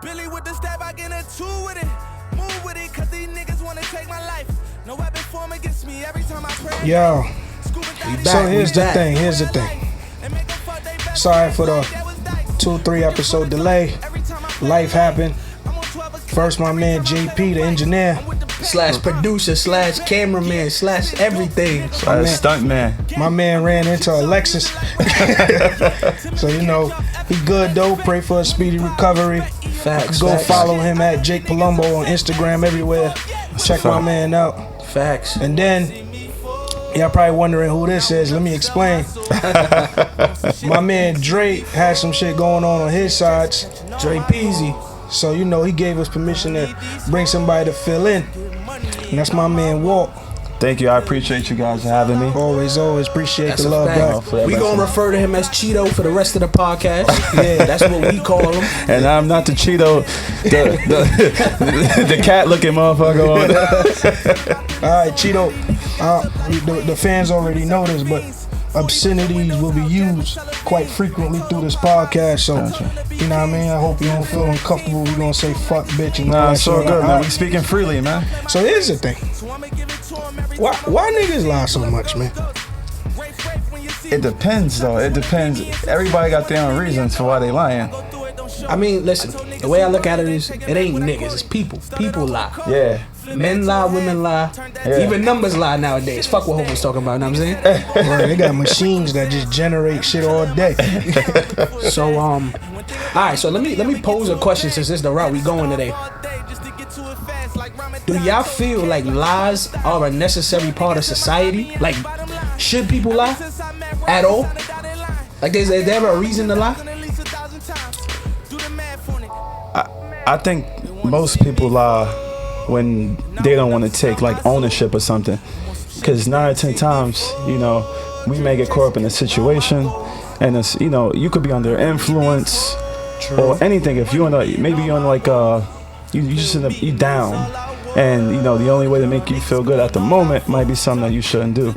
Billy with the stab, I get a two with it. Move with it, cause these niggas wanna take my life. No weapon form against me every time I pray. Yo, so here's the thing. Sorry for the 2-3 episode delay. Life happened. First, my man JP, the engineer. / producer / cameraman / everything. Stunt man. My man ran into Alexis. So, you know, he good though. Pray for a speedy recovery. Facts. Go follow him at Jake Palumbo on Instagram everywhere. Check my man out. Facts. And then, y'all probably wondering who this is. Let me explain. My man Drake had some shit going on his sides. Dre Peasy. So, you know, he gave us permission to bring somebody to fill in. And that's my man Walt. Thank you. I appreciate you guys for having me. Always appreciate That's the a love, fact. bro. We gonna refer to him as Cheeto for the rest of the podcast. Yeah, that's what we call him. And I'm not the Cheeto, the cat looking motherfucker on. All right, Cheeto. The fans already know this, but obscenities will be used quite frequently through this podcast. So, you know what I mean? I hope you don't feel uncomfortable. We're going to say fuck, bitch. And nah, it's all good, man. We speaking freely, man. So here's the thing. Why niggas lie so much, man? It depends, though. It depends. Everybody got their own reasons for why they lying. I mean, listen. The way I look at it is, it ain't niggas. It's people. People lie. Yeah. Men lie, women lie. Yeah. Even numbers lie nowadays. Fuck what Hope was talking about, you know what I'm saying? Right, they got machines that just generate shit all day. So, alright, so let me pose a question since this is the route we going today. Do y'all feel like lies are a necessary part of society? Like, should people lie at all? Like, is there a reason to lie? I think most people lie when they don't want to take like ownership or something, because 9 or 10 times, you know, we may get caught up in a situation, and it's, you know, you could be under influence. True. Or anything. If you're maybe you're on like you just you down, and you know the only way to make you feel good at the moment might be something that you shouldn't do.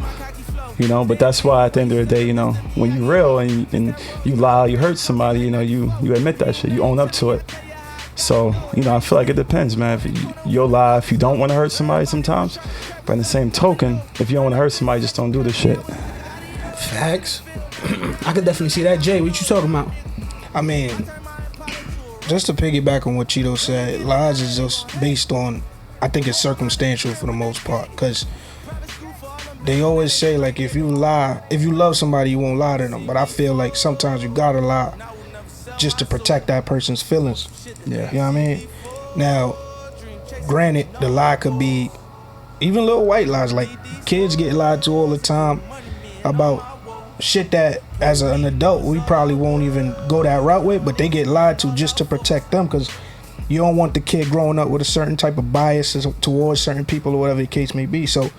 You know, but that's why at the end of the day, you know, when you real and you lie, you hurt somebody, you know, you admit that shit, you own up to it. So, you know, I feel like it depends, man. If you'll lie if you don't want to hurt somebody sometimes, but in the same token, if you don't want to hurt somebody, just don't do the shit. Facts. I could definitely see that. Jay, what you talking about? I mean, just to piggyback on what Cheeto said, lies is just based on, I think it's circumstantial for the most part, because they always say, like, if you love somebody, you won't lie to them. But I feel like sometimes you gotta lie just to protect that person's feelings. Yeah. You know what I mean? Now, granted, the lie could be even little white lies. Like, kids get lied to all the time about shit that as an adult we probably won't even go that route with, but they get lied to just to protect them, because you don't want the kid growing up with a certain type of biases towards certain people or whatever the case may be. So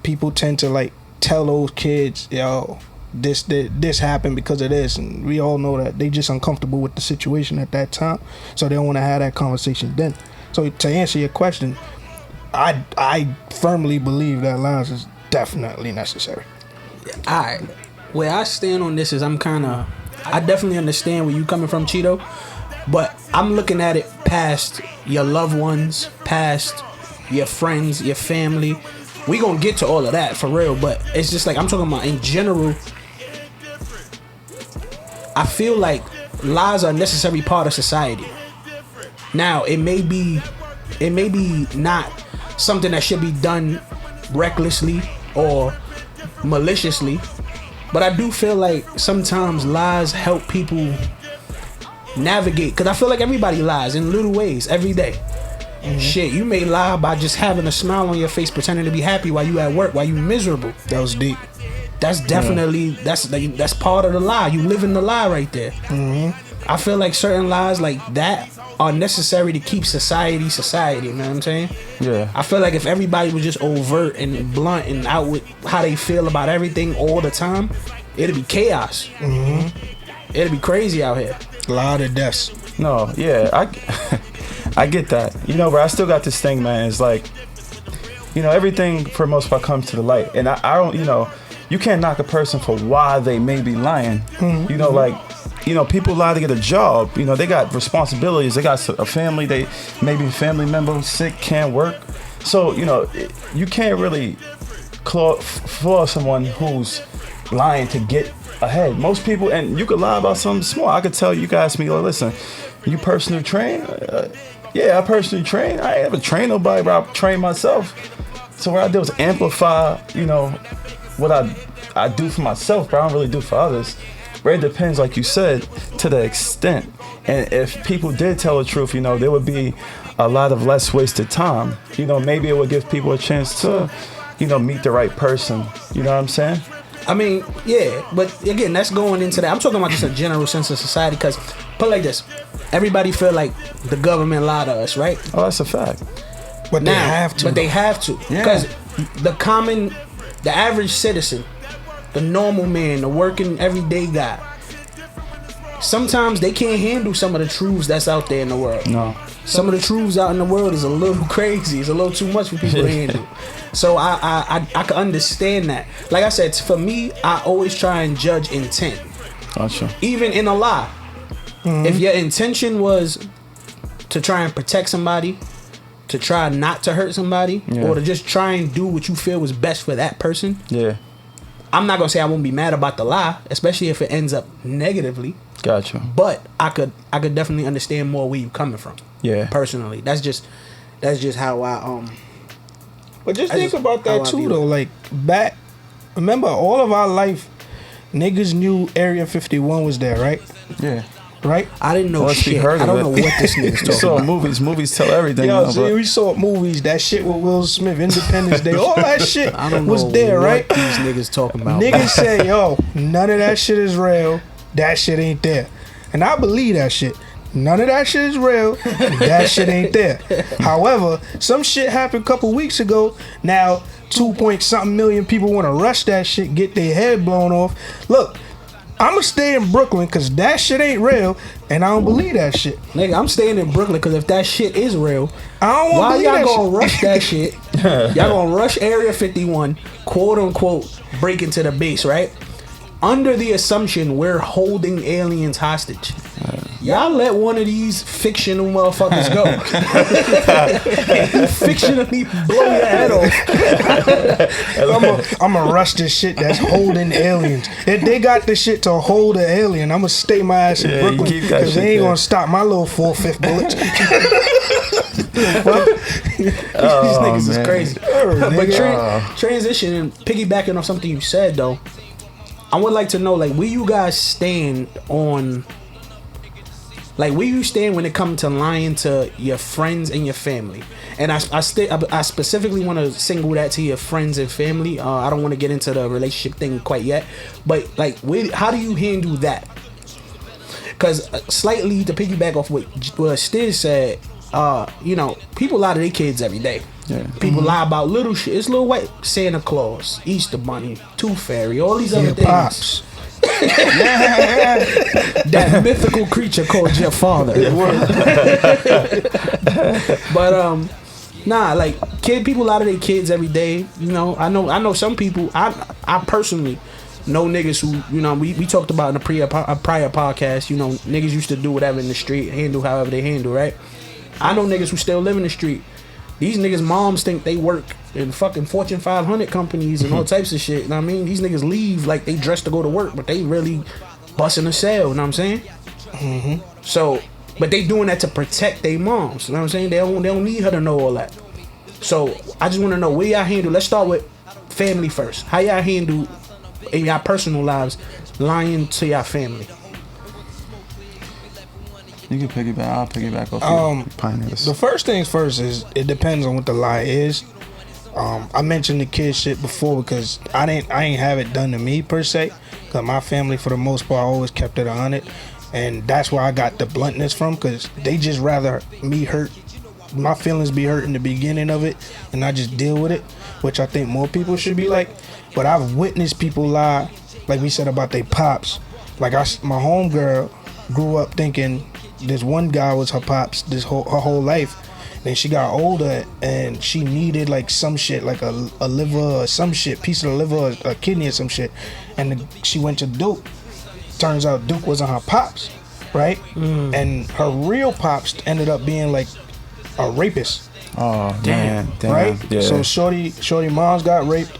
people tend to like tell those kids, yo, this happened because of this, and we all know that they just uncomfortable with the situation at that time, so they don't want to have that conversation then. So to answer your question, I firmly believe that lies is definitely necessary. Alright, where I stand on this is I definitely understand where you coming from, Cheeto, but I'm looking at it past your loved ones, past your friends, your family. We gonna get to all of that for real, but it's just like I'm talking about in general. I feel like lies are a necessary part of society. Now, it may be not something that should be done recklessly or maliciously, but I do feel like sometimes lies help people navigate, because I feel like everybody lies in little ways every day. Mm-hmm. Shit, you may lie by just having a smile on your face, pretending to be happy while you at work, while you miserable. That was deep. That's definitely that's part of the lie. You live in the lie right there. Mm-hmm. I feel like certain lies like that are necessary to keep society. You know what I'm saying? Yeah. I feel like if everybody was just overt and blunt and out with how they feel about everything all the time, it'd be chaos. Mm-hmm. It'd be crazy out here. A lot of deaths. No, yeah, I get that. You know, but I still got this thing, man. It's like, you know, everything for the most part comes to the light, and I don't, you know, you can't knock a person for why they may be lying. Mm-hmm. You know, like people lie to get a job. They got responsibilities. They got a family. They maybe a family member sick, can't work. So you can't really flaw someone who's lying to get ahead. Most people, and you could lie about something small. I could tell you guys, listen, you personally train? Yeah, I personally train. I ain't ever trained nobody, but I train myself. So what I do is amplify, what I do for myself, but I don't really do for others. But it depends, like you said, to the extent. And if people did tell the truth, there would be a lot of less wasted time. Maybe it would give people a chance to, meet the right person. You know what I'm saying? I mean, yeah, but again, that's going into that. I'm talking about just a general sense of society, because put it like this: everybody feel like the government lie to us, right? Oh, that's a fact. But now, they have to. Because the average citizen, the normal man, the working everyday guy, sometimes they can't handle some of the truths that's out there in the world. No. Some of the truths out in the world is a little crazy. It's a little too much for people to handle. So I can understand that. Like I said, for me, I always try and judge intent. Gotcha. Even in a lie. Mm-hmm. If your intention was to try and protect somebody, to try not to hurt somebody, or to just try and do what you feel was best for that person, I'm not gonna say I won't be mad about the lie, especially if it ends up negatively. Gotcha. But I could definitely understand more where you're coming from. Yeah. Personally, that's just how I But just think about that too, though. Like remember, all of our life, niggas knew Area 51 was there, right? Yeah. Right? I didn't know shit. I don't know what this nigga's talking saw about. Movies tell everything. We saw movies, that shit with Will Smith, Independence Day, all that shit I don't know was there, what right? These niggas talking about. Niggas say, yo, none of that shit is real. That shit ain't there. And I believe that shit. None of that shit is real. That shit ain't there. However, some shit happened a couple weeks ago. Now, 2-point-something million people want to rush that shit, get their head blown off. Look, I'ma stay in Brooklyn because that shit ain't real, and I don't believe that shit. Nigga, I'm staying in Brooklyn because if that shit is real, I don't want to believe that shit. Why y'all gonna rush that shit? Y'all gonna rush Area 51, quote unquote, break into the base, right? Under the assumption we're holding aliens hostage. Y'all let one of these fictional motherfuckers go. Fictionally blow your head off. I'm gonna rush this shit that's holding aliens. If they got this shit to hold an alien, I'm gonna stay my ass in Brooklyn because they ain't gonna stop my little 4/5 bullets. These niggas is crazy. But transitioning, piggybacking on something you said though, I would like to know, like, where you guys stand on, like, where you stand when it comes to lying to your friends and your family. And I specifically want to single that to your friends and family. I don't want to get into the relationship thing quite yet, but like, how do you handle that? Because slightly to piggyback off what Stiz said, people lie to their kids every day. Yeah. People lie about little shit. It's little white Santa Claus, Easter Bunny, Tooth Fairy, all these other things. Pops. That mythical creature called your father. But people lie to their kids every day. I know some people. I personally know niggas who, we talked about in a prior podcast. Niggas used to do whatever in the street, handle however they handle, right? I know niggas who still live in the street. These niggas' moms think they work in fucking Fortune 500 companies and all types of shit. You know what I mean? These niggas leave like they dressed to go to work, but they really busting a sale. You know what I'm saying? Mm-hmm. So, but they doing that to protect their moms. You know what I'm saying? They don't need her to know all that. So, I just want to know where y'all handle. Let's start with family first. How y'all handle in y'all personal lives lying to y'all family? You can piggyback. I'll piggyback off pioneers. The first things first is it depends on what the lie is. I mentioned the kid shit before because I ain't have it done to me per se. Cause my family for the most part always kept it 100, and that's where I got the bluntness from. Cause they just rather me hurt, my feelings be hurt in the beginning of it, and I just deal with it, which I think more people should be like. But I've witnessed people lie, like we said about their pops. Like my homegirl grew up thinking this one guy was her pops her whole life. Then she got older and she needed like some shit, like a liver or some shit, piece of the liver or a kidney or some shit. And she went to dope. turns out Duke wasn't her pops, right? And her real pops ended up being like a rapist. Oh, damn. Right? Yeah. So Shorty moms got raped,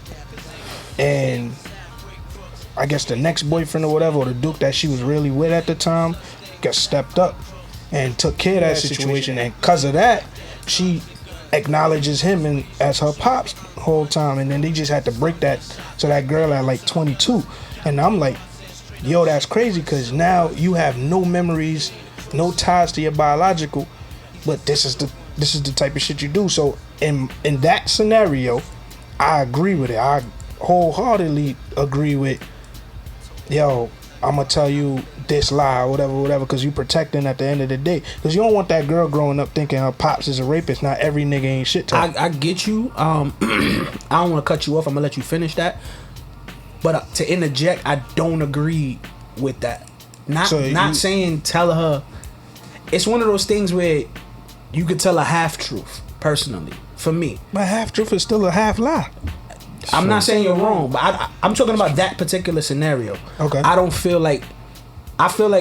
and I guess the next boyfriend or whatever, or the Duke that she was really with at the time, got stepped up and took care of that situation. And because of that, she acknowledges him as her pops the whole time. And then they just had to break that to that girl at like 22. And I'm like, yo, that's crazy, because now you have no memories, no ties to your biological, but this is the type of shit you do. So in that scenario, I agree with it. I wholeheartedly agree with, yo, I'm gonna tell you this lie or whatever, because you protecting at the end of the day. Because you don't want that girl growing up thinking her pops is a rapist. Not every nigga ain't shit to her. I get you. I don't want to cut you off. I'm gonna let you finish that. But to interject, I don't agree with that. Not saying tell her. It's one of those things where you could tell a half truth. Personally, for me, but half truth is still a half lie. I'm not saying you're wrong, but I'm talking about that particular scenario. Okay. I feel like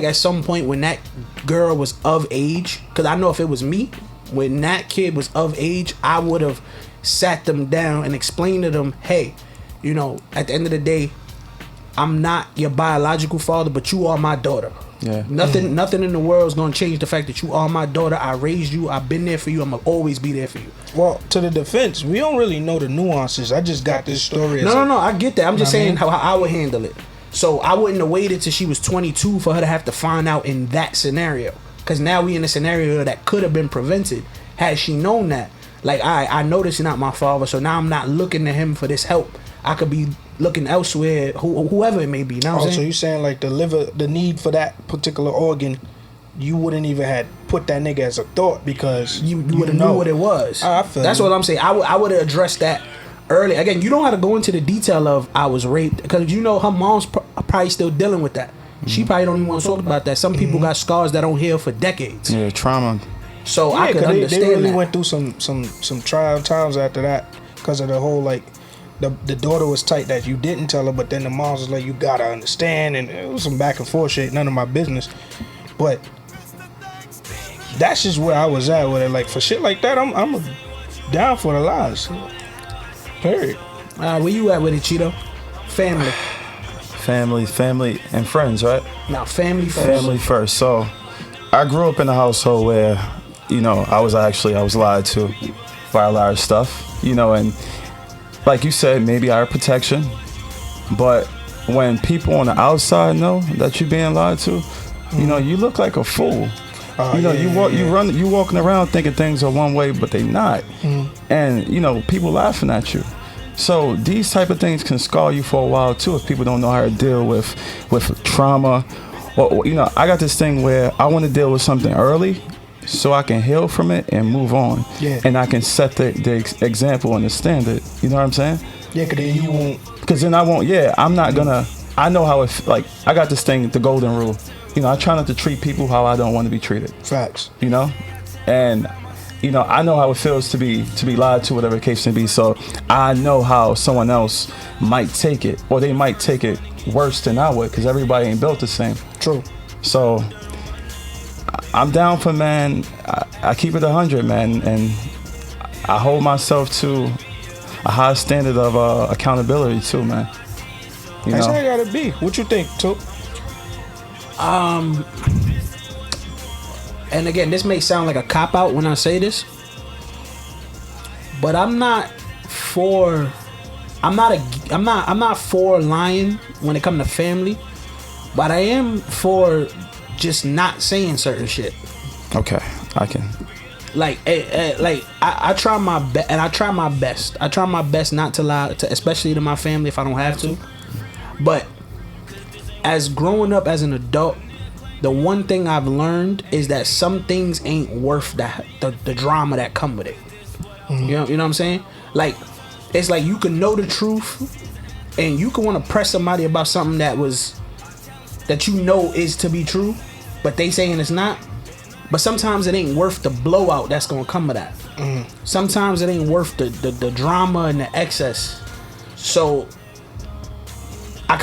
at some point when that girl was of age, because I know if it was me, when that kid was of age, I would have sat them down and explained to them, hey, you know, at the end of the day, I'm not your biological father, but you are my daughter. Yeah. Nothing in the world is gonna change the fact that you are my daughter. I raised you. I've been there for you. I'm gonna always be there for you. Well, to the defense, we don't really know the nuances. I just got this story. No. I get that. I'm just saying how I would handle it. So I wouldn't have waited till she was 22 for her to have to find out in that scenario. Because now we in a scenario that could have been prevented had she known that. Like, I know this is not my father, so now I'm not looking to him for this help. I could be looking elsewhere, whoever it may be. You know what I'm saying? So you saying like the need for that particular organ, you wouldn't even had put that nigga as a thought because you would have knew what it was. I feel That's what I'm saying. I would have addressed that early. Again, you don't have to go into the detail of I was raped, because you know her mom's probably still dealing with that. She probably don't even want to talk about that. Some people got scars that don't heal for decades. Yeah, trauma. So I could understand they really that. went through some trial times after that because of the whole like the daughter was tight that you didn't tell her, but then the mom was like, you gotta understand, and it was some back and forth shit, none of my business. But that's just where I was at with it. Like for shit like that, I'm down for the lies. Period. Where you at with it, Cheeto? Family, and friends, right? Now, family first. Family first. So, I grew up in a household where, you know, I was lied to by a lot of stuff, you know, and like you said, maybe our protection, but when people on the outside know that you're being lied to, you know, you look like a fool. You know, you walking around thinking things are one way, but they not, and you know, people laughing at you. So these type of things can scar you for a while too if people don't know how to deal with trauma. Or, you know, I got this thing where I want to deal with something early so I can heal from it and move on. Yeah. And I can set the example and the standard. You know what I'm saying? Yeah, because then you won't. Because then I won't. Yeah, I'm not gonna. I know how it. Like I got this thing, the golden rule. You know, I try not to treat people how I don't want to be treated. Facts. You know, and you know, I know how it feels to be lied to, whatever the case may be. So I know how someone else might take it, or they might take it worse than I would, because everybody ain't built the same. True. So I'm down for, man. I keep it 100, man, and I hold myself to a high standard of accountability too, man. You That's know? how it gotta be. What you think, Took? And again, this may sound like a cop out when I say this, but I'm not for lying when it comes to family, but I am for just not saying certain shit. Okay, I can. I try my best, and I try my best. I try my best not to lie, especially to my family if I don't have to. But as growing up as an adult, the one thing I've learned is that some things ain't worth the drama that come with it. Mm-hmm. You know what I'm saying? Like, it's like you can know the truth, and you can want to press somebody about something that you know is to be true, but they saying it's not. But sometimes it ain't worth the blowout that's gonna come with that. Sometimes it ain't worth the drama and the excess. So I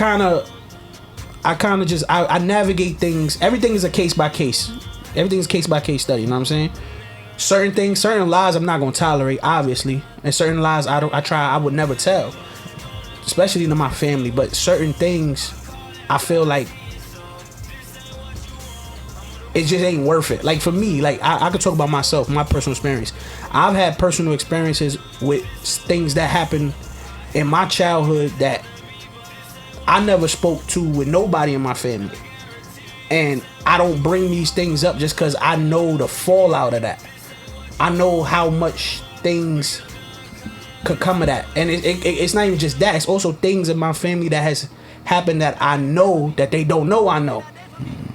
kind of just I navigate things. Everything is a case by case. Everything is case by case study. You know what I'm saying? Certain things, certain lies, I'm not gonna tolerate, obviously, and certain lies I would never tell, especially to my family. But certain things, I feel like it just ain't worth it. Like for me, like I could talk about myself, my personal experience. I've had personal experiences with things that happened in my childhood that I never spoke to with nobody in my family. And I don't bring these things up just because I know the fallout of that. I know how much things could come of that. And it's not even just that. It's also things in my family that has happened that I know that they don't know I know.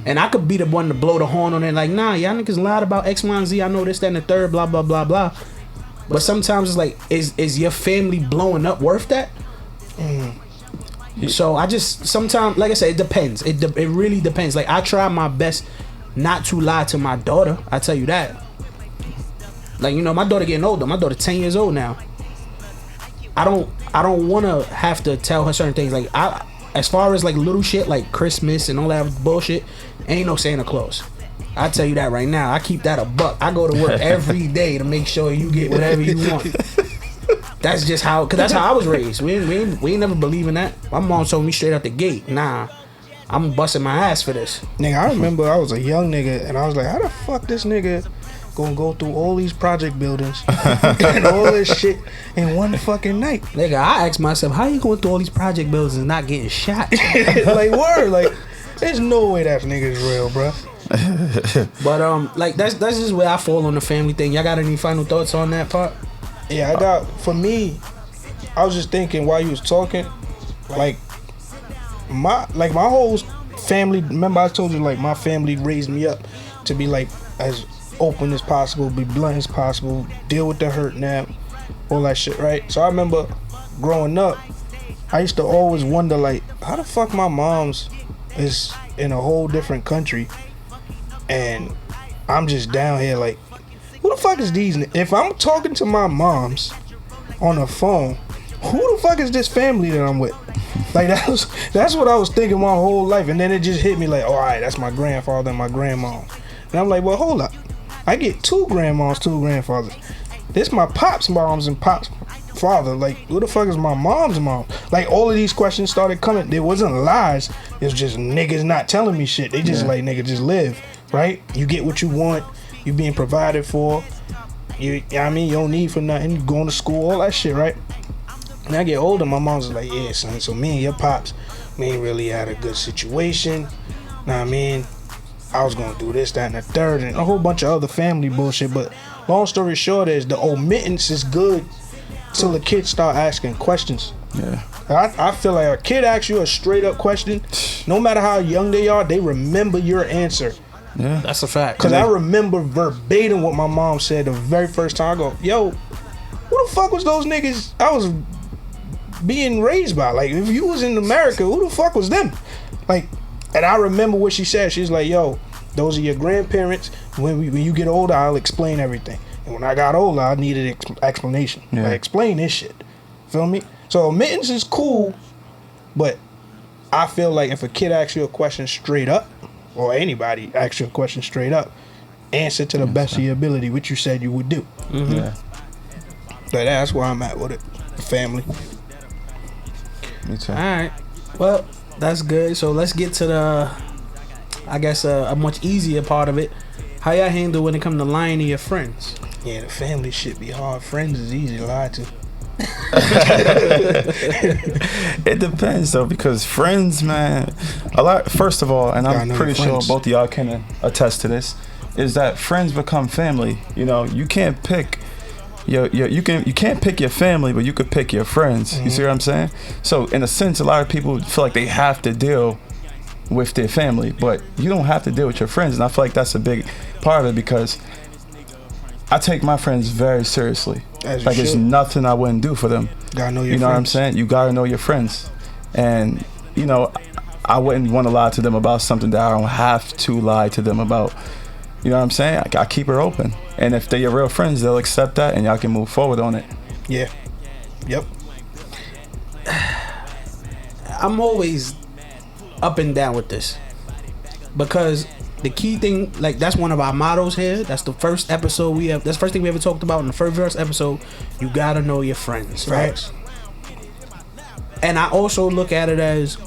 And I could be the one to blow the horn on it like, nah, y'all niggas lied about X, Y, and Z. I know this, that, and the third, blah, blah, blah, blah. But sometimes it's like, is your family blowing up worth that? So I just, sometimes, like I said, it depends. It really depends. Like, I try my best not to lie to my daughter. I tell you that. Like, you know, my daughter getting older. My daughter 10 years old now. I don't want to have to tell her certain things. Like, as far as like little shit like Christmas and all that bullshit, ain't no Santa Claus. I tell you that right now. I keep that a buck. I go to work every day to make sure you get whatever you want. That's just how, cause that's how I was raised. We ain't never believe in that. My mom told me straight out the gate, nah, I'm busting my ass for this. Nigga, I remember I was a young nigga and I was like, how the fuck this nigga gonna go through all these project buildings and all this shit in one fucking night? Nigga, I asked myself, how you going through all these project buildings and not getting shot? Like, word, like, there's no way that nigga's real, bro. But like that's just where I fall on the family thing. Y'all got any final thoughts on that part? Yeah, I got, for me, I was just thinking while you was talking, like my whole family, remember I told you, like, my family raised me up to be like as open as possible, be blunt as possible, deal with the hurt now, all that shit, right? So I remember growing up, I used to always wonder, like, how the fuck my mom's is in a whole different country and I'm just down here, like, who the fuck is these? If I'm talking to my moms on the phone, who the fuck is this family that I'm with? Like, that's what I was thinking my whole life. And then it just hit me like, all right, that's my grandfather and my grandma. And I'm like, well, hold up. I get 2 grandmas, 2 grandfathers. This my pop's moms and pop's father. Like, who the fuck is my mom's mom? Like, all of these questions started coming. There wasn't lies. It was just niggas not telling me shit. They just like, nigga, just live, right? You get what you want. You being provided for. You know what I mean? You don't need for nothing. You going to school, all that shit, right? When I get older, my mom's like, yeah, son, so me and your pops, we ain't really had a good situation. Know what I mean? I was gonna do this, that, and the third, and a whole bunch of other family bullshit. But long story short is the omittance is good till the kids start asking questions. Yeah. I feel like a kid asks you a straight up question, no matter how young they are, they remember your answer. Yeah, that's a fact. Cause I remember verbatim what my mom said the very first time. I go, yo, who the fuck was those niggas I was being raised by? Like, if you was in America, who the fuck was them? Like, and I remember what she said. She's like, yo, those are your grandparents. When you get older, I'll explain everything. And when I got older, I needed explanation. Yeah. Like, explain this shit. Feel me? So omittance is cool, but I feel like if a kid asks you a question straight up, or anybody asks you a question straight up, answer to the best of your ability, which you said you would do. Mm-hmm. Yeah. But that's where I'm at with it. Family. Me too. All right. Well, that's good. So let's get to the, I guess, a much easier part of it. How y'all handle when it comes to lying to your friends? Yeah, the family shit be hard. Friends is easy to lie to. It depends though, because friends, man, a lot. First of all, and I'm pretty sure both of y'all can attest to this, is that friends become family. You know, you can't pick you can't pick your family, but you could pick your friends. You see what I'm saying? So in a sense, a lot of people feel like they have to deal with their family, but you don't have to deal with your friends. And I feel like that's a big part of it, because I take my friends very seriously. Like, there's nothing I wouldn't do for them. Gotta know your friends. You know what I'm saying? You gotta know your friends. And, you know, I wouldn't want to lie to them about something that I don't have to lie to them about. You know what I'm saying? I keep her open. And if they're your real friends, they'll accept that and y'all can move forward on it. Yeah. Yep. I'm always up and down with this because the key thing, like that's one of our mottos here. That's the first episode we have. That's the first thing we ever talked about in the first episode. You gotta know your friends, right? And I also look at it as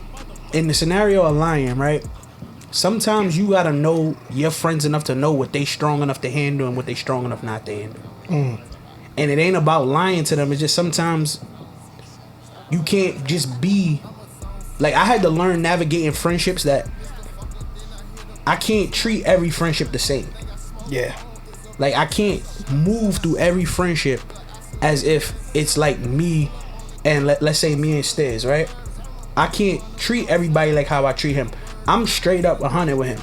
in the scenario of lying, right? Sometimes you gotta know your friends enough to know what they strong enough to handle and what they strong enough not to handle. And it ain't about lying to them. It's just sometimes you can't just be like I had to learn navigating friendships that I can't treat every friendship the same. Yeah. Like I can't move through every friendship as if it's like me and let's say me and Stiz, right? I can't treat everybody like how I treat him. I'm straight up 100 with him.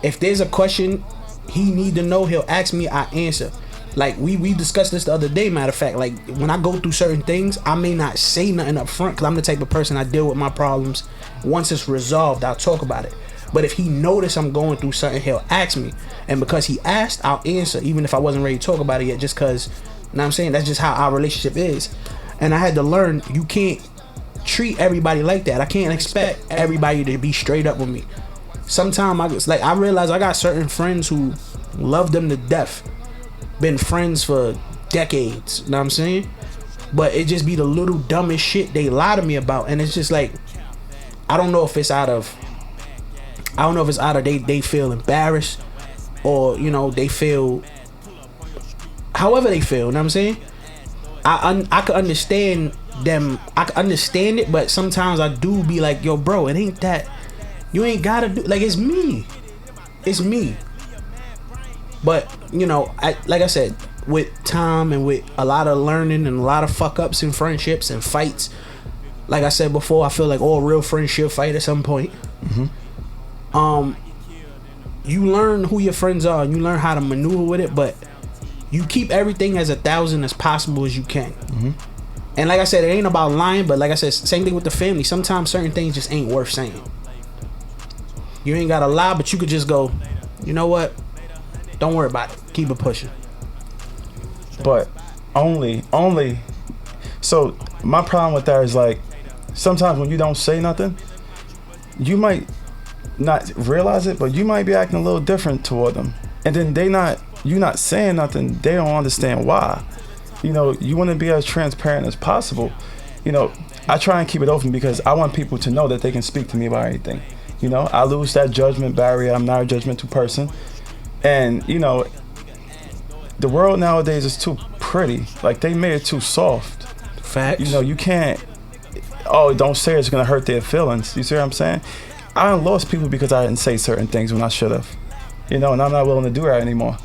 If there's a question he need to know, he'll ask me, I answer. Like we discussed this the other day, matter of fact. Like when I go through certain things, I may not say nothing up front because I'm the type of person I deal with my problems. Once it's resolved, I'll talk about it. But if he notice I'm going through something, he'll ask me. And because he asked, I'll answer, even if I wasn't ready to talk about it yet, just because, you know what I'm saying? That's just how our relationship is. And I had to learn, you can't treat everybody like that. I can't expect everybody to be straight up with me. Sometimes I realize I got certain friends who love them to death. Been friends for decades, you know what I'm saying? But it just be the little dumbest shit they lie to me about. And it's just like, I don't know if it's out of they feel embarrassed or, you know, they feel however they feel, you know what I'm saying? I could understand them, I could understand it, but sometimes I do be like, yo bro, it ain't that, you ain't gotta do, like it's me. But, you know, like I said, with time and with a lot of learning and a lot of fuck ups and friendships and fights, like I said before, I feel like all real friends should fight at some point. You learn who your friends are and you learn how to maneuver with it, but you keep everything as 1,000 as possible as you can. And like I said, it ain't about lying, but like I said, same thing with the family. Sometimes certain things just ain't worth saying. You ain't gotta lie, but you could just go, you know what? Don't worry about it. Keep it pushing. But only. So my problem with that is like, sometimes when you don't say nothing, you might not realize it, but you might be acting a little different toward them. And then you not saying nothing, they don't understand why. You know, you want to be as transparent as possible. You know, I try and keep it open because I want people to know that they can speak to me about anything. You know, I lose that judgment barrier. I'm not a judgmental person. And, you know, the world nowadays is too pretty. Like, they made it too soft. Facts. You know, you can't, don't say it's going to hurt their feelings. You see what I'm saying? I lost people because I didn't say certain things when I should have. You know, and I'm not willing to do that anymore.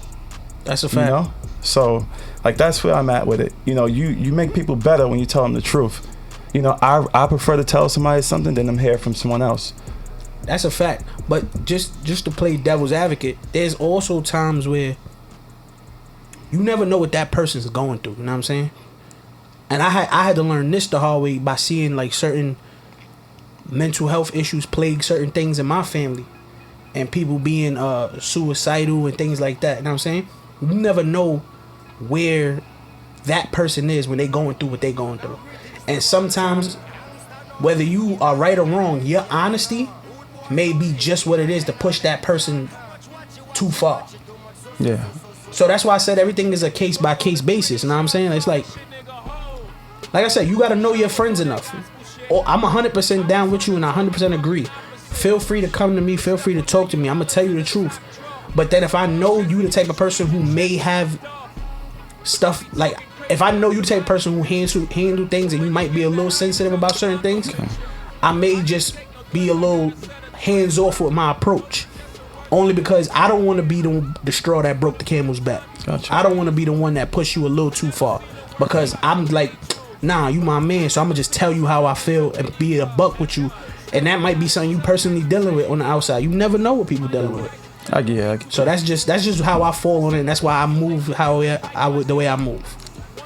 That's a fact. You know? So, like, that's where I'm at with it. You know, you make people better when you tell them the truth. You know, I prefer to tell somebody something than them hear from someone else. That's a fact. But just to play devil's advocate, there's also times where you never know what that person's going through. You know what I'm saying? And I had to learn this the hard way by seeing like certain mental health issues plague certain things in my family, and people being suicidal and things like that. You know what I'm saying? You never know where that person is when they going through what they going through. And sometimes, whether you are right or wrong, your honesty may be just what it is to push that person too far. Yeah. So that's why I said everything is a case by case basis. You know what I'm saying? It's like I said, you got to know your friends enough. Or I'm 100% down with you and I 100% agree. Feel free to come to me. Feel free to talk to me. I'm going to tell you the truth. But then if I know you the type of person who may have stuff, like if I know you the type of person who handle things and you might be a little sensitive about certain things, okay, I may just be a little hands off with my approach. Only because I don't want to be the straw that broke the camel's back. Gotcha. I don't want to be the one that pushed you a little too far. Because I'm like, nah, you my man, so I'm going to just tell you how I feel and be a buck with you. And that might be something you personally dealing with on the outside. You never know what people dealing with. I get. So that's just how I fall on it, and that's why I move the way I move.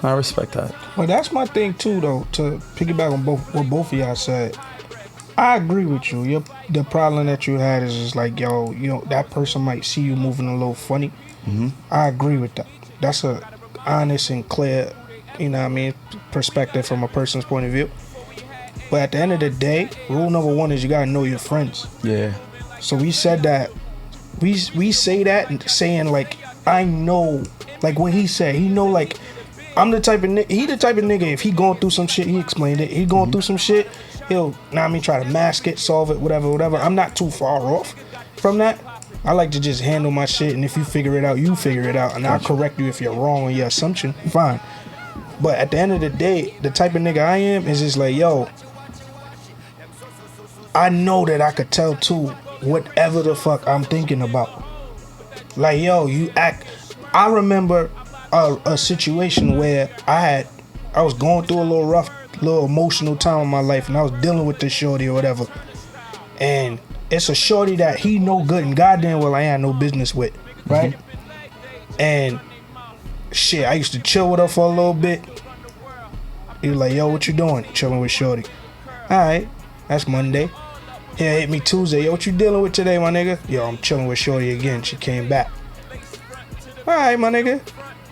I respect that. Well, that's my thing too, though. To piggyback on what both of y'all said, I agree with you. The problem that you had is just like, yo, you know, that person might see you moving a little funny. Mm-hmm. I agree with that. That's a honest and clear, you know what I mean, perspective from a person's point of view. But at the end of the day, rule number one is you gotta know your friends. Yeah. So we said that. We say that and saying like, I know, like what he said. He know like, I'm the type of nigga. He the type of nigga. If he going through some shit, he explained it. He going through some shit. He'll, try to mask it, solve it, whatever. I'm not too far off from that. I like to just handle my shit, and if you figure it out, you figure it out, and I'll correct you if you're wrong on your assumption. Fine. But at the end of the day, the type of nigga I am is just like, yo, I know that I could tell too whatever the fuck I'm thinking about. Like, yo, you act. I remember a situation where I was going through a little emotional time in my life, and I was dealing with this shorty or whatever. And it's a shorty that he know good and goddamn well I had no business with, right? And shit, I used to chill with her for a little bit. He was like, yo, what you doing? Chilling with shorty. Alright, that's Monday. He'll hit me Tuesday. Yo, what you dealing with today, my nigga? Yo, I'm chilling with shorty again. She came back. Alright, my nigga.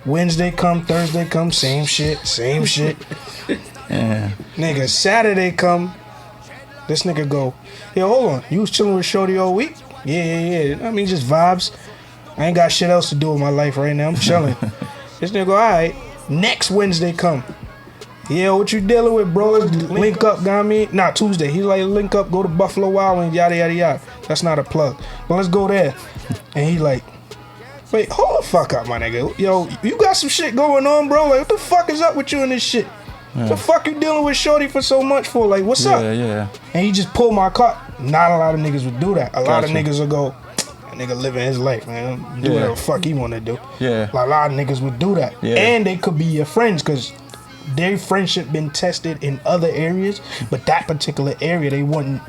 Wednesday come, Thursday come, same shit. Yeah. Nigga, Saturday come. This nigga go, yo, hold on. You was chilling with shorty all week? Yeah. I mean, just vibes. I ain't got shit else to do with my life right now. I'm chilling. This nigga go, alright. Next Wednesday come. Yeah, what you dealing with, bro? Link up, got me? Nah, Tuesday. He's like, link up, go to Buffalo Wild Wings, yada, yada, yada. That's not a plug. But let's go there. And he like, wait, hold the fuck up, my nigga. Yo, you got some shit going on, bro. Like, what the fuck is up with you and this shit? What the fuck you dealing with shorty for so much for? Like, what's up? Yeah. And he just pulled my card. Not a lot of niggas would do that. A lot of niggas will go, that nigga living his life, man. Do whatever the fuck he want to do. Yeah. Like, a lot of niggas would do that. Yeah. And they could be your friends because their friendship been tested in other areas, but that particular area, they wouldn't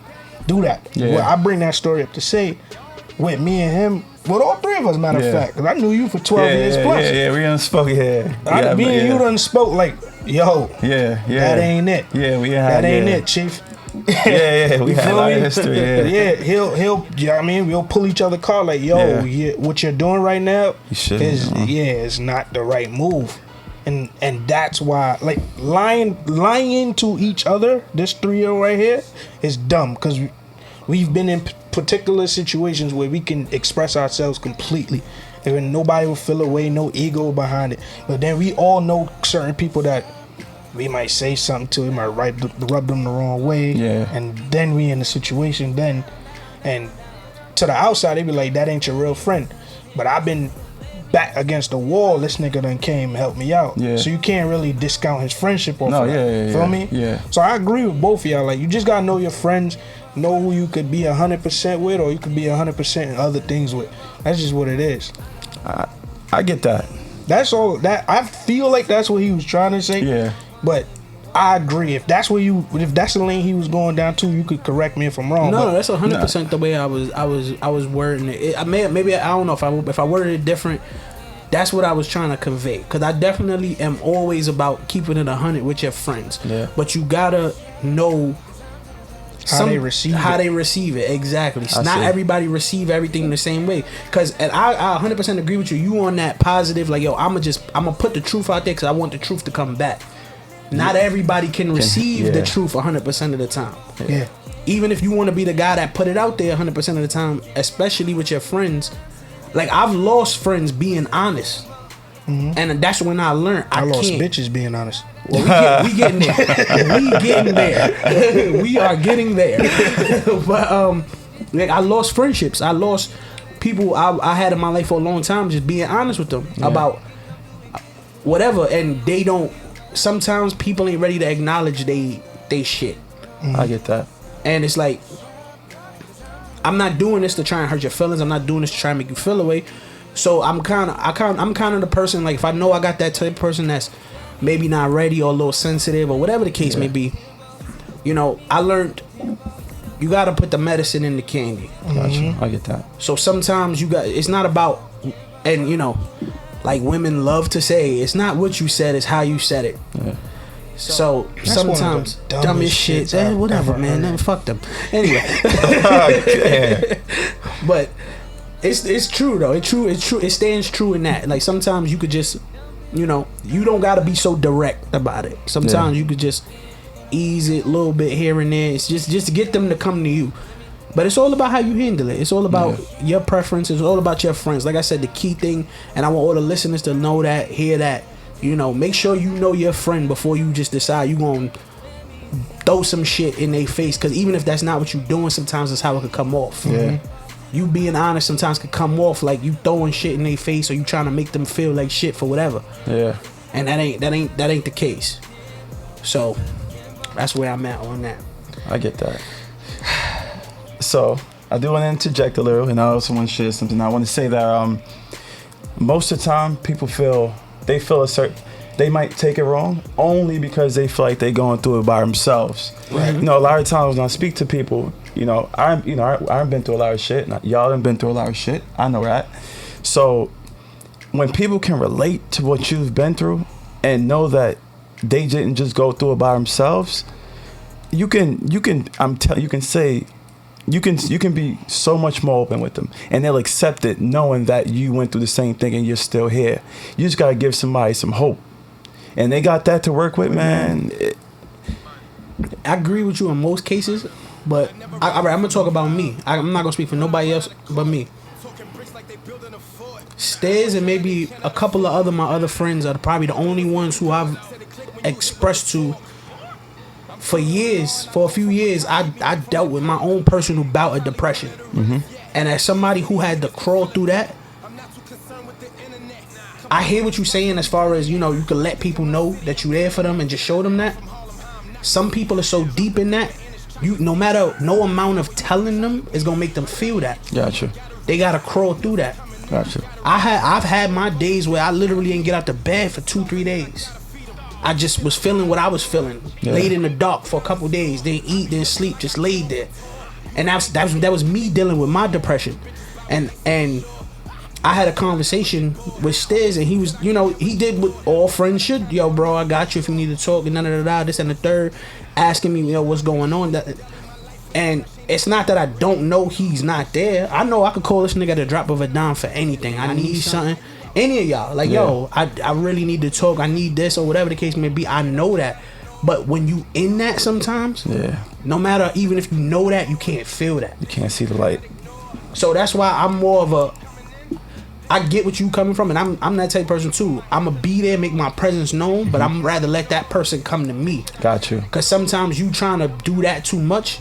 do that. Yeah. Well, I bring that story up to say, with me and him, well, all three of us, matter of fact, because I knew you for 12 years plus. Yeah, we done spoke, Me and you done spoke like, yo, that ain't it. Yeah, we had that ain't it, chief. we had a lot of history. Yeah, he'll, you know what I mean? We'll pull each other card like, yo, what you're doing right now it's not the right move. And that's why, like, lying to each other, this trio right here, is dumb. Because we've been in particular situations where we can express ourselves completely. And nobody will feel away, no ego behind it. But then we all know certain people that we might say something to, it might rub them the wrong way. Yeah. And then we in the situation then. And to the outside, they be like, that ain't your real friend. But I've been back against the wall, this nigga done came and helped me out. Yeah. So you can't really discount his friendship off of that. Feel me? Yeah. So I agree with both of y'all. Like, you just gotta know your friends, know who you could be 100% with, or you could be 100% in other things with. That's just what it is. I get that. That's all. That I feel like that's what he was trying to say. Yeah. But I agree. If that's the lane he was going down to, you could correct me if I'm wrong. No, that's 100% the way I was wording it. Maybe I don't know if I worded it different. That's what I was trying to convey. Because I definitely am always about keeping it 100 with your friends. Yeah. But you gotta know how they receive it. Exactly. Not everybody receive everything the same way. Because I 100% agree with you. You on that positive, like, yo, I'm gonna put the truth out there because I want the truth to come back. Not everybody can receive the truth 100% of the time. Yeah. Even if you want to be the guy that put it out there 100% of the time, especially with your friends. Like, I've lost friends being honest. Mm-hmm. And that's when I learned I lost can't. bitches being honest. Well, we getting there. We getting there. We are getting there. But like, I lost friendships. I lost people I had in my life for a long time, just being honest with them about whatever, and they don't. Sometimes people ain't ready to acknowledge they shit. Mm-hmm. I get that. And it's like, I'm not doing this to try and hurt your feelings. I'm not doing this to try and make you feel away. So I'm kind of the person, like, if I know I got that type of person that's maybe not ready or a little sensitive or whatever the case may be, you know, I learned you got to put the medicine in the candy. Gotcha. I get that. So sometimes it's not about, and you know, like women love to say, it's not what you said, it's how you said it. Yeah. So that's sometimes dumbest shit, whatever, man. Then fuck them. Anyway, but it's true though. It's true. It stands true in that. Like, sometimes you could just, you know, you don't gotta be so direct about it. Sometimes you could just ease it a little bit here and there. It's just to get them to come to you. But it's all about how you handle it. It's all about your preference. It's all about your friends. Like I said, the key thing, and I want all the listeners to know that, hear that, you know, make sure you know your friend before you just decide you going to throw some shit in their face. Because even if that's not what you're doing, sometimes that's how it could come off. Yeah. You being honest sometimes could come off like you throwing shit in their face or you trying to make them feel like shit for whatever. Yeah. And that ain't the case. So that's where I'm at on that. I get that. So I do want to interject a little, and I also want to share something. I want to say that most of the time people feel a certain, they might take it wrong only because they feel like they're going through it by themselves. Right. You know, a lot of times when I speak to people, I've been through a lot of shit. Y'all have been through a lot of shit. I know that. So when people can relate to what you've been through and know that they didn't just go through it by themselves, you can be so much more open with them, and they'll accept it knowing that you went through the same thing and you're still here. You just gotta give somebody some hope, and they got that to work with, man. I agree with you in most cases, but I'm gonna talk about me. I'm not gonna speak for nobody else but me. Stairs and maybe a couple of my other friends are probably the only ones who I've expressed to. For a few years, I dealt with my own personal bout of depression. Mm-hmm. And as somebody who had to crawl through that, I hear what you're saying as far as, you can let people know that you're there for them and just show them that. Some people are so deep in that, no amount of telling them is going to make them feel that. Gotcha. They got to crawl through that. Gotcha. I've had my days where I literally didn't get out of bed for 2-3 days. I just was feeling what I was feeling. Yeah. Laid in the dark for a couple days. Didn't eat, didn't sleep, just laid there. And that was me dealing with my depression. And I had a conversation with Stiz, and he was, he did what all friends should. Yo, bro, I got you if you need to talk, and this and the third, asking me, what's going on. And it's not that I don't know he's not there. I know I could call this nigga at the drop of a dime for anything. I need something. Any of y'all, like, yo, I really need to talk. I need this or whatever the case may be. I know that. But when you in that sometimes, no matter, even if you know that, you can't feel that. You can't see the light. So that's why I'm more of I get what you coming from, and I'm that type of person too. I'm going to be there, make my presence known, but I'm rather let that person come to me. Got you. Because sometimes you trying to do that too much,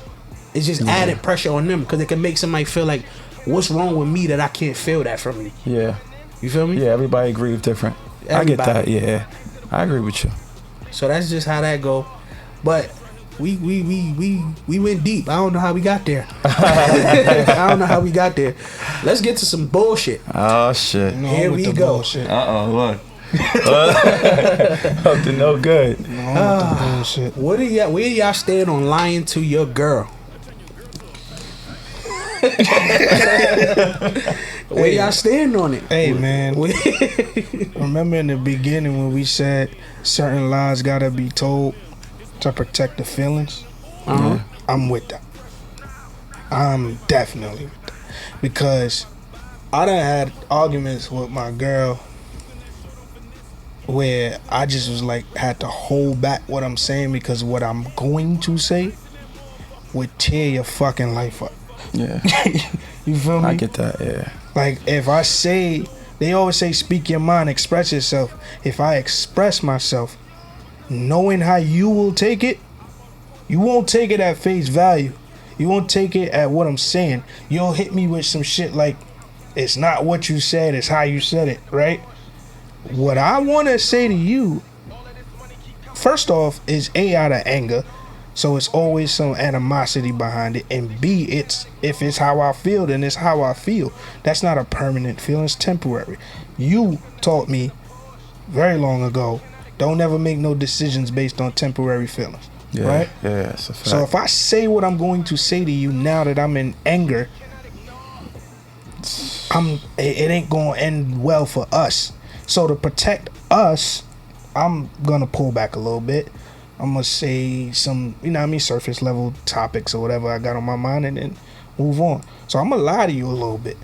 it's just added pressure on them, because it can make somebody feel like, what's wrong with me that I can't feel that from you? Yeah. You feel me? Yeah, everybody grieves different. I get that, yeah. I agree with you. So that's just how that go. But we went deep. I don't know how we got there. Let's get to some bullshit. Oh, shit. Here we go. Bullshit. Look. Up to no good. Bullshit. Where y'all stand on lying to your girl? Where y'all stand on it? Hey, man. Remember in the beginning when we said certain lies gotta be told to protect the feelings? Uh-huh. I'm with that. I'm definitely with that. Because I done had arguments with my girl where I just was like, had to hold back what I'm saying, because what I'm going to say would tear your fucking life up. Yeah. You feel me? I get that, yeah. Like, if I say, they always say speak your mind, express yourself. If I express myself, knowing how you will take it, you won't take it at face value. You won't take it at what I'm saying. You'll hit me with some shit like, it's not what you said, it's how you said it, right? What I want to say to you, first off, is A, out of anger. So it's always some animosity behind it. And B, if it's how I feel, then it's how I feel. That's not a permanent feeling, it's temporary. You taught me very long ago, don't ever make no decisions based on temporary feelings. Yeah, right? Yeah, that's a fact. So if I say what I'm going to say to you now that I'm in anger, it ain't gonna end well for us. So to protect us, I'm gonna pull back a little bit. I'm gonna say some, surface level topics or whatever I got on my mind, and then move on. So I'm gonna lie to you a little bit.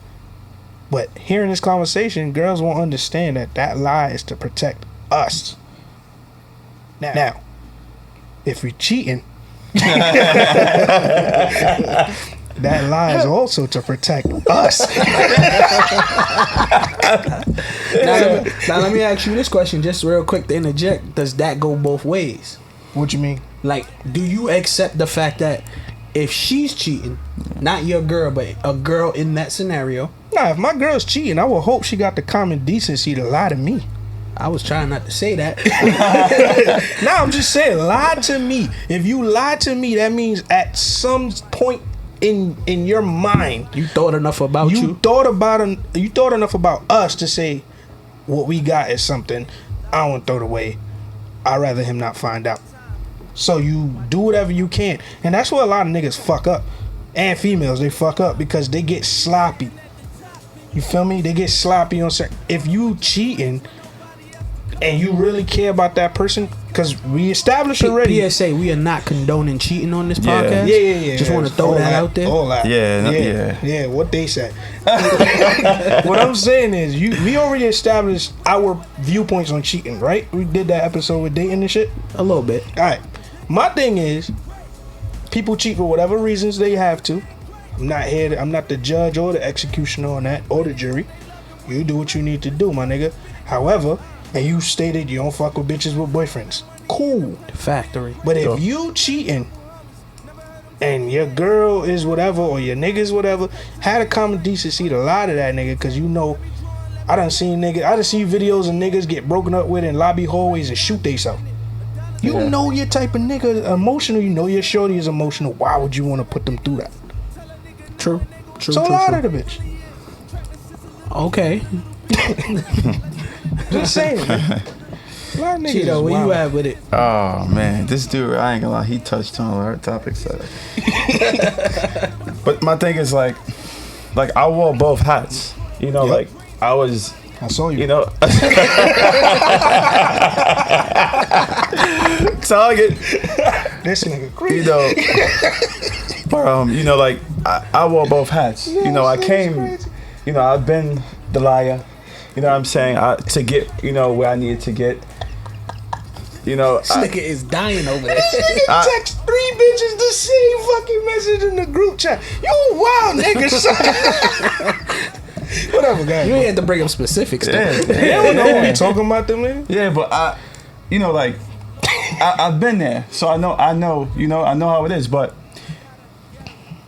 But hearing this conversation, girls won't understand that lie is to protect us. Now, if you're cheating, that lie is also to protect us. Now let me ask you this question, just real quick to interject. Does that go both ways? What you mean? Like, do you accept the fact that if she's cheating, not your girl, but a girl in that scenario? Nah, if my girl's cheating, I would hope she got the common decency to lie to me. I was trying not to say that. Nah, I'm just saying, lie to me. If you lie to me, that means at some point in your mind, You thought enough about you. you thought enough about us to say what we got is something I don't want to throw it away. I'd rather him not find out. So you do whatever you can, and that's where a lot of niggas fuck up, and females, they fuck up because they get sloppy. You feel me? They get sloppy on certain. If you cheating and you really care about that person, because we established already. PSA, we are not condoning cheating on this Yeah. podcast. Yeah. Just want to throw that out there. All that. Yeah. What they said. What I'm saying is, we already established our viewpoints on cheating, right? We did that episode with dating and shit. A little bit. All right. My thing is, people cheat for whatever reasons they have to. I'm not the judge or the executioner on that, or the jury. You do what you need to do, my nigga. However, and you stated you don't fuck with bitches with boyfriends. Cool. Factory. But if you cheating and your girl is whatever, or your nigga is whatever, had a common decency to lie to that nigga, because you know, I done seen videos of niggas get broken up with in lobby hallways and shoot theyself. You know your type of nigga emotional, you know your shorty is emotional. Why would you want to put them through that? True. So lie to the bitch. Okay. Just saying, man. A lot of niggas Cheeto, is where wild. you at with it? Oh man, this dude, I ain't gonna lie, he touched on a lot of topics. But my thing is like I wore both hats. You know, Yep. like I was. I saw you. You know, target. This nigga crazy. You know, but you know, like I wore both hats. You know, I came. You know, I've been the liar. You know what I'm saying? To get, you know, where I needed to get. You know, This nigga is dying over there. This nigga text 3 bitches the same fucking message in the group chat. You wild nigga, son. Whatever, guys. You ain't had to bring up specifics, though. They don't know what we talking about, them niggas. Yeah, but you know, like I've been there, so I know, you know, I know how it is. But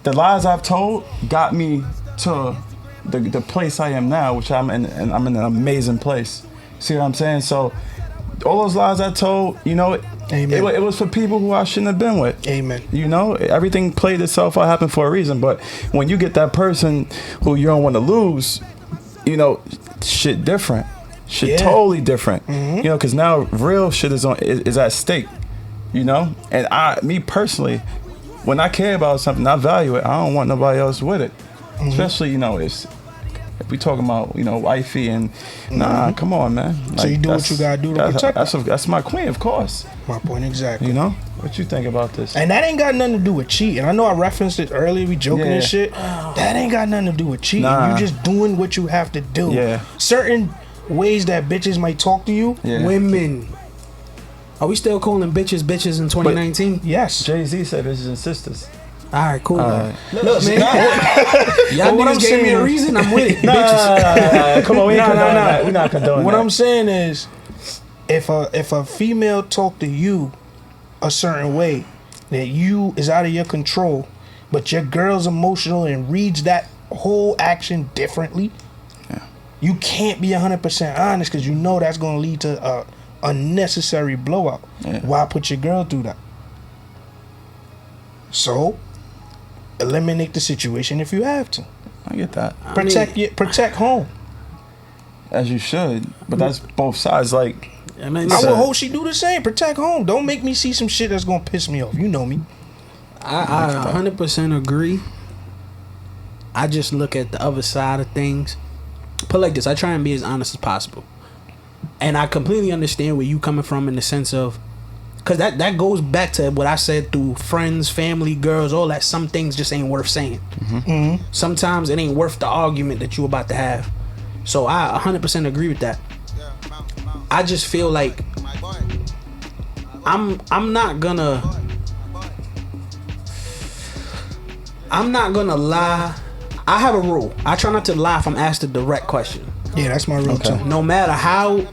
the lies I've told got me to the place I am now, which I'm in, and I'm in an amazing place. See what I'm saying? So all those lies I told, you know, it was for people who I shouldn't have been with. Amen. You know, everything played itself out, happened for a reason. But when you get that person who you don't want to lose, you know, shit different. Shit totally different. You know, because now real shit is at stake. You know, and me personally, when I care about something, I value it. I don't want nobody else with it. Especially, you know, if we talking about, you know, wifey and nah, come on, man. Like, So you do what you gotta do to protect her. That's my queen, of course. My point exactly. You know, what you think about this? And that ain't got nothing to do with cheating. I know I referenced it earlier, we joking and shit. That ain't got nothing to do with cheating. Nah. You just doing what you have to do. Yeah. Certain ways that bitches might talk to you. Yeah. Women. Are we still calling bitches in 2019? Yes. Jay-Z said bitches and sisters. All right, cool. right. Look, man. Y'all what I'm niggas gave me saying a is- reason. I'm with it. Nah, come on, we ain't Nah, condoning nah. that. We're not condoning What that. I'm saying is, if a female talk to you a certain way that you is out of your control, but your girl's emotional and reads that whole action differently, you can't be 100% honest because you know that's going to lead to a unnecessary blowout. Why put your girl through that? So eliminate the situation if you have to. I get that. Protect home. As you should, but that's both sides. Like, I mean, I would hope she do the same. Protect home. Don't make me see some shit that's gonna piss me off. You know me. I 100% agree. I just look at the other side of things. Put it like this, I try and be as honest as possible. And I completely understand where you coming from in the sense of, because that goes back to what I said through friends, family, girls, all that. Some things just ain't worth saying. Sometimes it ain't worth the argument that you about to have. So I 100% agree with that. I just feel like I'm not gonna lie. I have a rule. I try not to lie if I'm asked a direct question. Yeah, that's my rule too. No matter how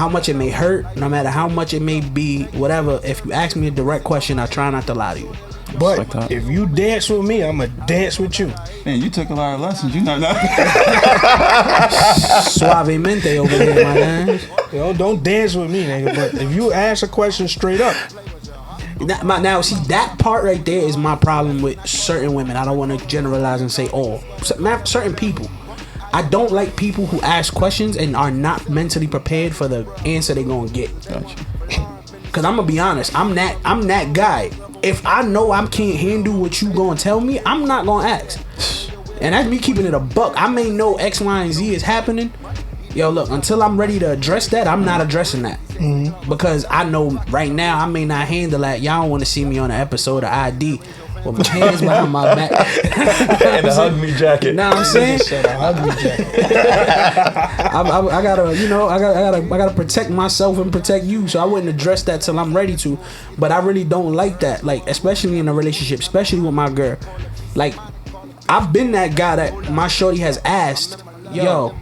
much it may hurt, no matter how much it may be, whatever. If you ask me a direct question, I try not to lie to you. But if you dance with me, I'ma dance with you. Man, you took a lot of lessons. You know that. Suavemente over here, my man. Yo, don't dance with me, nigga. But if you ask a question straight up. Now, see, that part right there is my problem with certain women. I don't want to generalize and say all. Certain people. I don't like people who ask questions and are not mentally prepared for the answer they're gonna get. Gotcha. Cause I'm gonna be honest, I'm that guy. If I know I can't handle what you gonna tell me, I'm not gonna ask. And that's me keeping it a buck. I may know X, Y, and Z is happening. Yo, look, until I'm ready to address that, I'm not addressing that. Because I know right now I may not handle that. Y'all don't want to see me on an episode of ID with my hands behind my back and a hug me jacket. Know what I'm saying? Hug me jacket. I gotta protect myself and protect you. So I wouldn't address that till I'm ready to. But I really don't like that. Like, especially in a relationship, especially with my girl. Like, I've been that guy that my shorty has asked, yo,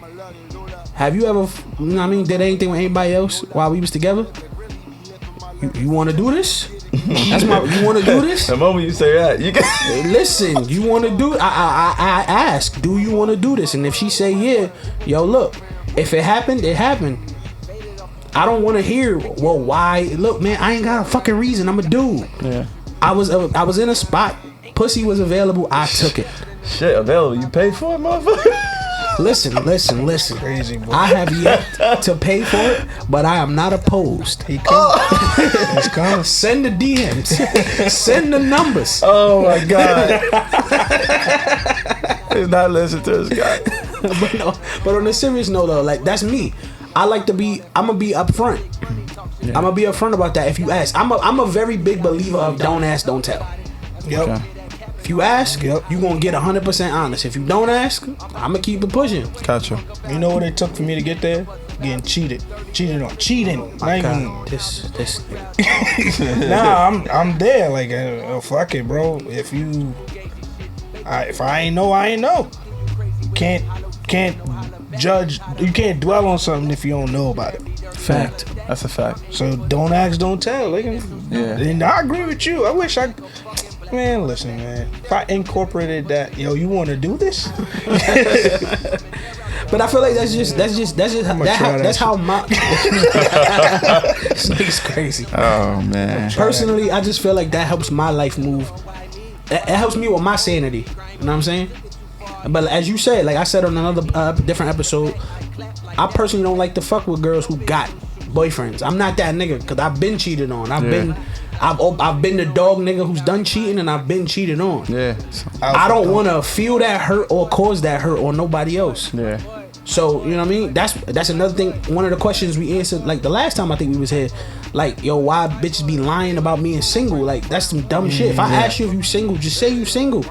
have you ever, you know what I mean, did anything with anybody else while we was together? You want to do this? You want to do this? The moment you say that, you can listen. You want to do? I ask, do you want to do this? And if she say yeah, yo, look, if it happened, it happened. I don't want to hear, well, why? Look, man, I ain't got a fucking reason. I'm a dude. Yeah. I was in a spot. Pussy was available. I took it. Shit, available. You paid for it, motherfucker. Listen. Crazy, boy. I have yet to pay for it, but I am not opposed. He coming. He's coming. Send the DMs. Send the numbers. Oh my God. He's not listening to this guy. But on a serious note, though, like, that's me. I'm gonna be upfront. Yeah. I'm gonna be upfront about that. If you ask, I'm a very big believer of don't ask, don't tell. Yep. Okay. If you ask, you gonna get 100% honest. If you don't ask, I'm gonna keep it pushing. Gotcha. You know what it took for me to get there? Getting cheating. My God. This. Nah, I'm there. Like, fuck it, bro. If I ain't know, I ain't know. Can't judge. You can't dwell on something if you don't know about it. Fact. That's a fact. So don't ask, don't tell. Like, yeah. And I agree with you. I wish man, listen, man. If I incorporated that, yo, you want to do this? But I feel like that's how my it's crazy. Oh man. Personally, I just feel like that helps my life move. It helps me with my sanity. You know what I'm saying? But as you said, like I said on another different episode, I personally don't like to fuck with girls who got boyfriends. I'm not that nigga because I've been cheated on. I've been the dog nigga who's done cheating and I've been cheated on. Yeah. I don't want to feel that hurt or cause that hurt on nobody else. Yeah. So, you know what I mean? That's another thing. One of the questions we answered, like the last time I think we was here, like, yo, why bitches be lying about being single? Like, that's some dumb shit. If I ask you if you single, just say you single.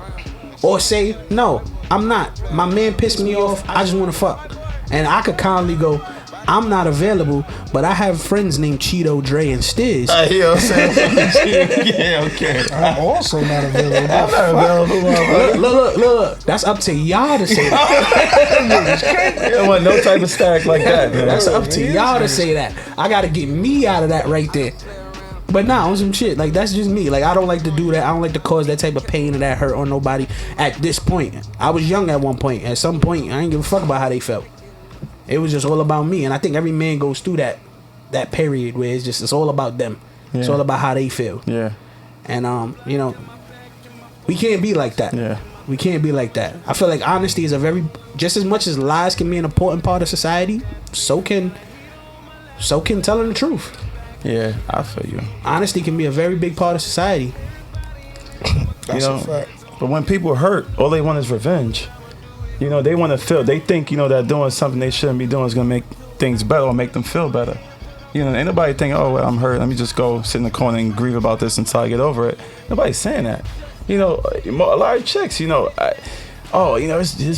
Or say, no, I'm not. My man pissed me off. I just want to fuck. And I could kindly go, I'm not available, but I have friends named Cheeto, Dre, and Stiz. You know what I'm saying? Yeah, okay. I'm also not available. I'm not available. Look. That's up to y'all to say that. You don't want no type of stack like that. That's up to y'all to say that. I got to get me out of that right there. But nah, on some shit, like, that's just me. Like, I don't like to do that. I don't like to cause that type of pain or that hurt on nobody at this point. I was young at one point. At some point, I ain't give a fuck about how they felt. It was just all about me. And I think every man goes through that period where it's all about them. Yeah. It's all about how they feel. Yeah. And, you know, we can't be like that. Yeah. We can't be like that. I feel like honesty is just as much as lies can be an important part of society, so can telling the truth. Yeah, I feel you. Honesty can be a very big part of society. That's a fact. But when people hurt, all they want is revenge. You know, they want to feel. They think, you know, that doing something they shouldn't be doing is gonna make things better or make them feel better. You know, ain't nobody think, oh, well, I'm hurt. Let me just go sit in the corner and grieve about this until I get over it. Nobody's saying that. You know, a lot of chicks, you know, this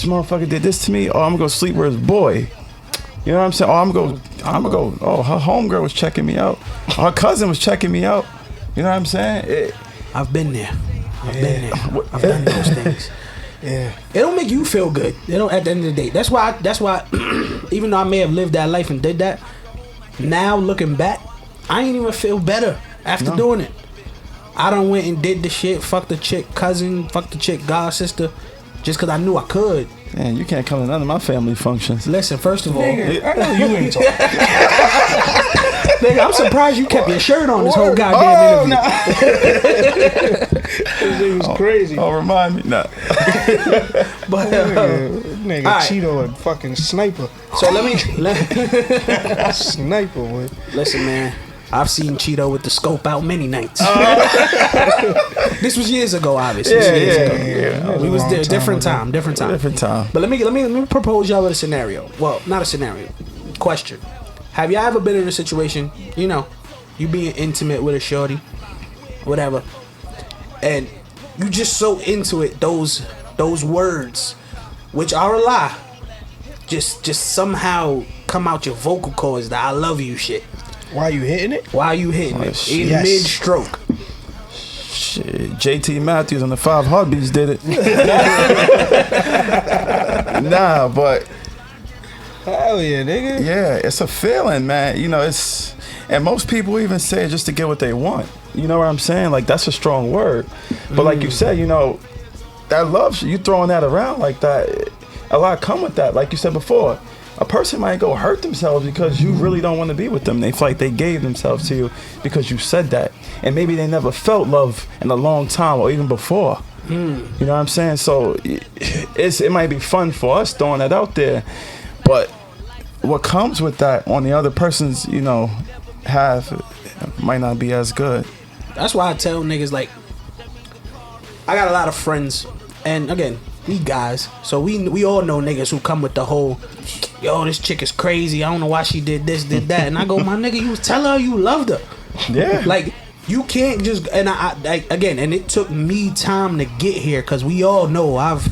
motherfucker did this to me. Oh, I'm gonna go sleep with his boy. You know what I'm saying? Oh, I'm gonna go. Oh, her homegirl was checking me out. Her cousin was checking me out. You know what I'm saying? I've been there. I've done those things. Yeah. It don't make you feel good. It don't. At the end of the day, that's why. Even though I may have lived that life and did that, now looking back, I ain't even feel better after doing it. I done went and did the shit. Fuck the chick cousin. Fuck the chick god sister. Just because I knew I could. Man, you can't come to none of my family functions. Listen, first of all, Nigga, I know you ain't talking. nigga, I'm surprised you kept your shirt on this whole goddamn interview. It was crazy. Oh, remind me. Nah. But Nigga, right. Cheeto a fucking sniper. so let me Sniper, boy. listen, man. I've seen Cheeto with the scope out many nights. This was years ago, obviously. Yeah. We was there. Different time. Different time. But let me propose y'all with a scenario. Well, not a scenario. Question. Have y'all ever been in a situation, you know, you being intimate with a shorty, whatever, and you just so into it, those words, which are a lie, just somehow come out your vocal cords, that I love you shit. Why you hitting it? Why are you hitting it? shit. In Yes. mid-stroke. Shit, JT Matthews on the 5 Heartbeats did it. Nah, but Hell yeah, nigga. yeah, it's a feeling, man. You know, it's, and most people even say it just to get what they want. You know what I'm saying? Like, that's a strong word. But like you said, you know, that love, you throwing that around like that, a lot come with that. Like you said before, a person might go hurt themselves because you really don't want to be with them. They feel like they gave themselves to you because you said that. And maybe they never felt love in a long time or even before. You know what I'm saying? So it might be fun for us throwing that out there. But what comes with that on the other person's, you know, might not be as good. That's why I tell niggas, like, I got a lot of friends, and again, we guys, so we all know niggas who come with the whole, yo, this chick is crazy, I don't know why she did this, did that, and I go, my nigga, you was telling her you loved her. Yeah. Like, you can't just, and I again, and it took me time to get here, because we all know I've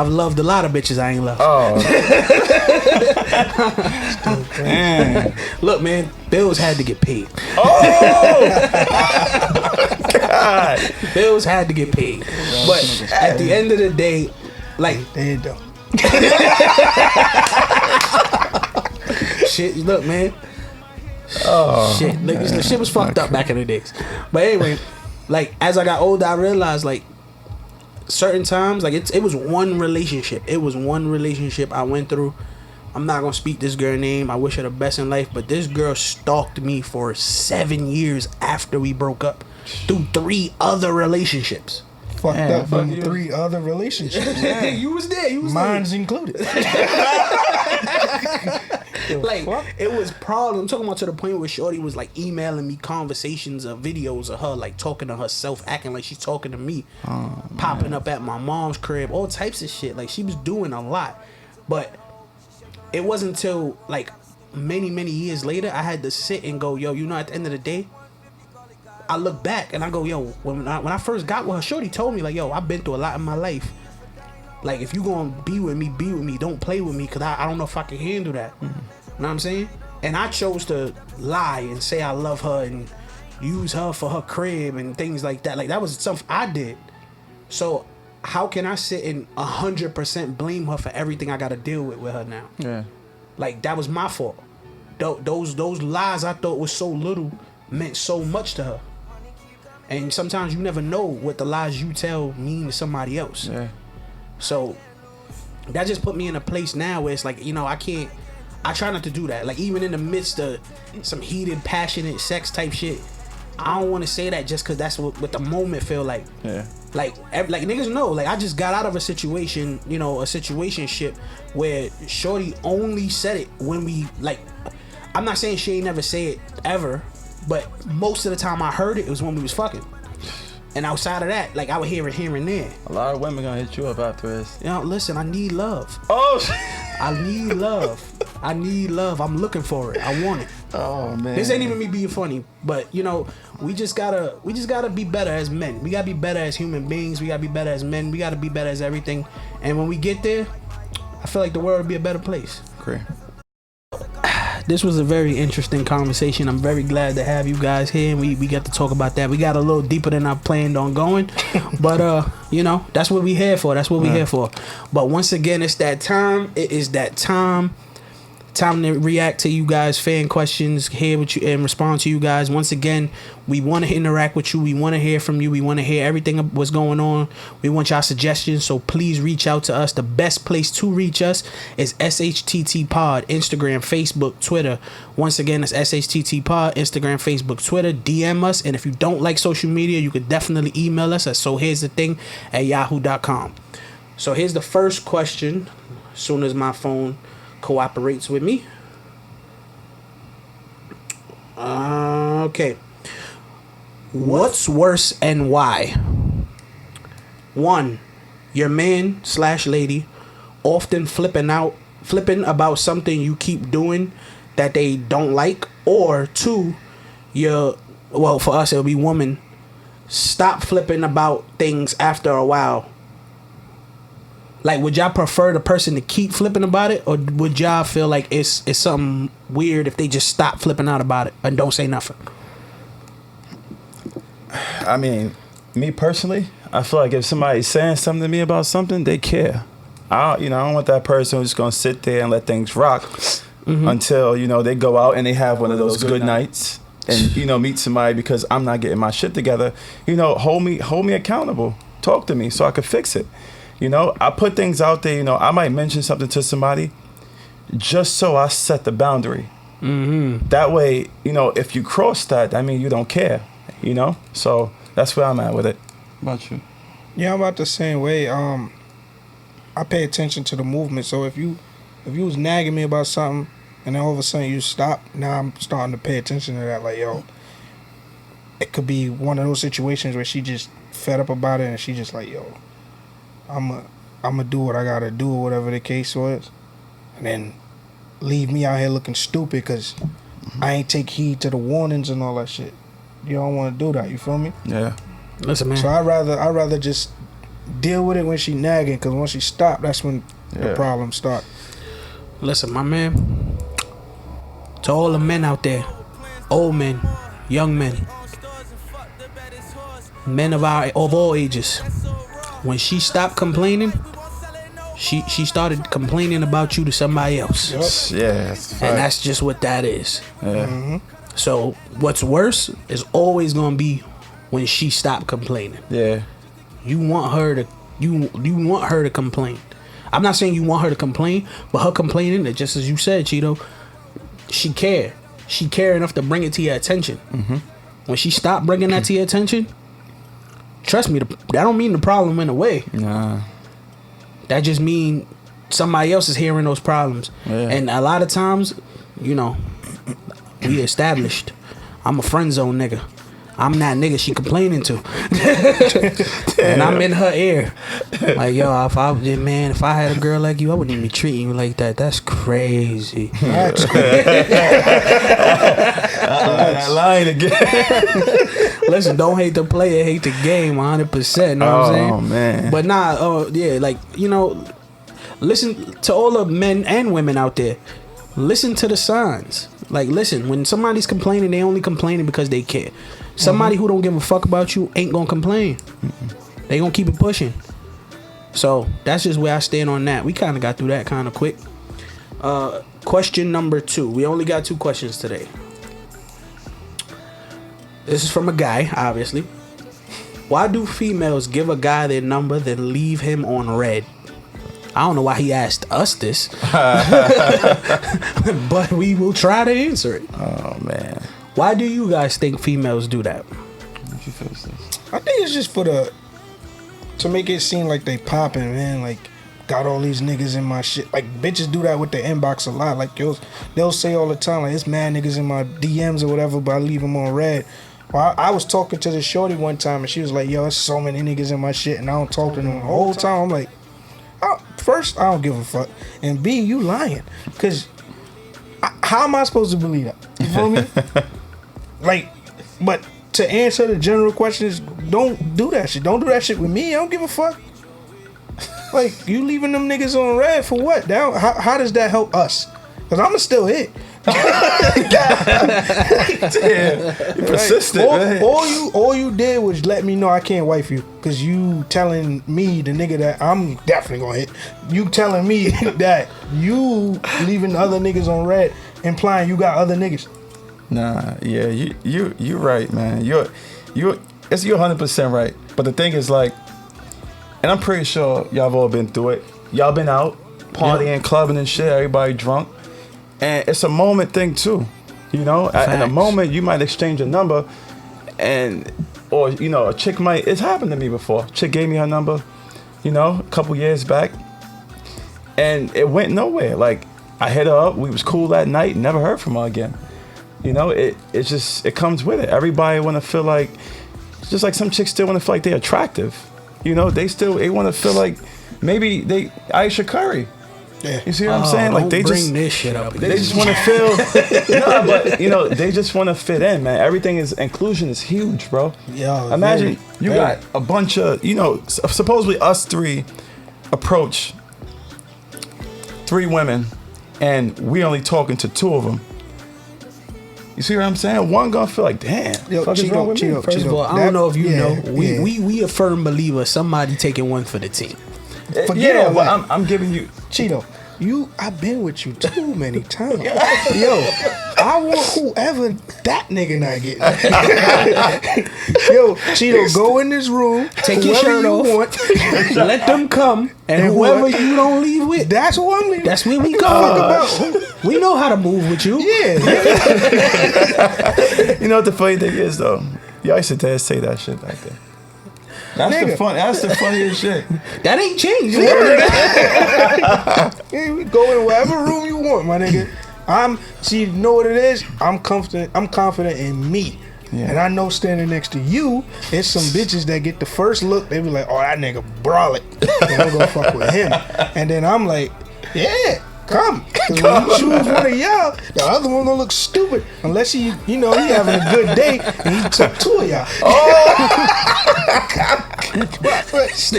loved a lot of bitches I ain't loved. Oh. Man. Look, man, bills had to get paid. God. Bills had to get paid. But at the end of the day, like, They don't. shit, look, man. Oh. Shit, like, this shit was fucked up back in the days. But anyway, like, as I got older, I realized, like, certain times, like, it was one relationship. It was one relationship I went through. I'm not gonna speak this girl name. I wish her the best in life, but this girl stalked me for 7 years after we broke up through 3 other relationships. Fucked Man, up fuck in you. 3 other relationships. You was there. You was Mine's included. like, it was problem. I'm talking about to the point where Shorty was like emailing me conversations of videos of her like talking to herself, acting like she's talking to me, popping up at my mom's crib, all types of shit. Like, she was doing a lot, but it wasn't until like many years later I had to sit and go, yo, you know, at the end of the day, I look back and I go, yo, when I first got with her, Shorty told me, like, yo, I've been through a lot in my life. Like, if you gonna be with me, be with me. Don't play with me, because I don't know if I can handle that. You know what I'm saying? And I chose to lie and say I love her and use her for her crib and things like that. Like, that was something I did. So how can I sit and 100% blame her for everything I gotta deal with her now? Yeah. Like, that was my fault. Those lies I thought was so little meant so much to her. And sometimes you never know what the lies you tell mean to somebody else. Yeah. So that just put me in a place now where it's like, you know, I try not to do that. Like, even in the midst of some heated, passionate sex type shit, I don't want to say that just because that's what the moment feel like. Yeah. Like niggas know, like, I just got out of a situation, you know, a situationship where Shorty only said it when we, like, I'm not saying she ain't never say it ever, but most of the time I heard it was when we was fucking. And outside of that, like, I would hear it here and there. A lot of women gonna hit you up after this. You know, listen, I need love. Oh. I need love. I need love. I'm looking for it. I want it. Oh man. This ain't even me being funny, but you know, we just gotta be better as men. We gotta be better as human beings. We gotta be better as men. We gotta be better as everything. And when we get there, I feel like the world will be a better place. Great. this was a very interesting conversation. I'm very glad to have you guys here, and we got to talk about that. We got a little deeper than I planned on going, but you know, that's what we here for. That's what we here for. But once again, it's that time. It is that time to react to you guys' fan questions, hear what you and respond to you guys. Once again, we want to interact with you. We want to hear from you. We want to hear everything what's going on. We want y'all suggestions, so please reach out to us. The best place to reach us is SHTT Pod, Instagram, Facebook, Twitter. Once again, it's SHTT Pod, Instagram, Facebook, Twitter. DM us, and if you don't like social media, you could definitely email us at soheresthething@yahoo.com. So here's the first question. As soon as my phone cooperates with me. Okay. What's worse and why? 1. Your man/lady often flipping about something you keep doing that they don't like, or 2, for us it'll be woman, stop flipping about things after a while. Like, would y'all prefer the person to keep flipping about it, or would y'all feel like it's something weird if they just stop flipping out about it and don't say nothing? I mean, me personally, I feel like if somebody's saying something to me about something, they care. I don't want that person who's gonna sit there and let things rock until they go out and they have one of those good nights and meet somebody because I'm not getting my shit together. Hold me accountable. Talk to me so I can fix it. I put things out there, I might mention something to somebody just so I set the boundary. That way, if you cross that, I mean, you don't care, So that's where I'm at with it. How about you? Yeah, I'm about the same way. I pay attention to the movement. So if you was nagging me about something and then all of a sudden you stop, now I'm starting to pay attention to that. Like, yo, it could be one of those situations where she just fed up about it and she just like, yo, I'm gonna do what I gotta do, or whatever the case was, and then leave me out here looking stupid because I ain't take heed to the warnings and all that shit. You don't want to do that. You feel me? Yeah. Listen, man. So I rather just deal with it when she nagging, because once she stop, that's when the problems start. Listen, my man. To all the men out there, old men, young men, men of all ages. When she stopped complaining, she started complaining about you to somebody else. Yeah. And that's just what that is. Yeah. So what's worse is always gonna be when she stopped complaining. Yeah. You want her to you want her to complain. I'm not saying you want her to complain, but her complaining, just as you said, Cheeto, she care. She care enough to bring it to your attention. When she stopped bringing that to your attention, trust me, that don't mean the problem went away. Nah. That just mean somebody else is hearing those problems. Yeah. And a lot of times, we established, I'm a friend zone nigga. I'm that nigga she complaining to. And I'm in her ear. Like, yo, if I had a girl like you, I wouldn't even be treating you like that. That's crazy. That's crazy. That line again. Listen, don't hate the player, hate the game 100%. Know what I'm saying? Oh, man. But listen to all the men and women out there. Listen to the signs. Like, listen, when somebody's complaining, they only complaining because they care. Somebody who don't give a fuck about you ain't gonna complain. They gonna keep it pushing. So that's just where I stand on that. We kind of got through that kind of quick. Question number 2. We only got 2 questions today. This is from a guy, obviously. Why do females give a guy their number then leave him on red? I don't know why he asked us this, but we will try to answer it. Oh, man. Why do you guys think females do that? What you feel, sis? I think it's just to make it seem like they popping, man. Like, got all these niggas in my shit. Like, bitches do that with their inbox a lot. Like, they'll say all the time, like, it's mad niggas in my DMs or whatever, but I leave them on red. Well, I was talking to this shorty one time, and she was like, yo, there's so many niggas in my shit, and I don't talk to them the whole time. I'm like, first, I don't give a fuck. And B, you lying. Because how am I supposed to believe that? You feel me? Like, but to answer the general questions, don't do that shit. Don't do that shit with me. I don't give a fuck. Like, you leaving them niggas on red for what? How does that help us? Because I'ma still hit. Damn, you persistent, man. All you did was let me know I can't wife you, cause you telling me, the nigga that I'm definitely gonna hit, you telling me that you leaving the other niggas on red, implying you got other niggas. Nah, yeah, you're right, man. You're 100% right. But the thing is, like, and I'm pretty sure y'all have all been through it. Y'all been out partying, clubbing and shit. Everybody drunk, and it's a moment thing too. You know, in a moment you might exchange a number, or you know, a chick might. It's happened to me before. Chick gave me her number, you know, a couple years back, and it went nowhere. Like, I hit her up. We was cool that night. Never heard from her again. You know, it comes with it. Everybody want to feel like, just like some chicks still want to feel like they're attractive. You know, they want to feel like maybe they Kairi. Yeah. You see what I'm saying? Like, they bring just this shit up. They just want to feel. No, but you know, they just want to fit in, man. Everything is inclusion is huge, bro. Yo, imagine you got a bunch of, you know, supposedly us three approach 3 women, and we only talking to 2 of them. You see what I'm saying? One gonna feel like, damn. Yo, fuck is wrong with me? First of all, I don't know if you know, we a firm believer somebody taking one for the team. Forget all but that. I'm giving you. Cheeto, I've been with you too many times. Yo, I want whoever that nigga not getting. Yo, Cheeto, go in this room, take your shirt off, let them come, and whoever you don't leave with, that's who I'm leaving. That's where we go. We know how to move with you. Yeah. You know what the funny thing is though? Y'all used to say that shit back there. That's the funniest shit. That ain't changed. Yeah, we go in whatever room you want, my nigga. You know what it is? I'm confident in me. Yeah. And I know standing next to you, it's some bitches that get the first look, they be like, oh, that nigga brolic. And I'm gonna fuck with him. And then I'm like, yeah, come. Because when you choose one of y'all, the other one gonna look stupid. Unless he having a good day and he took 2 of y'all. This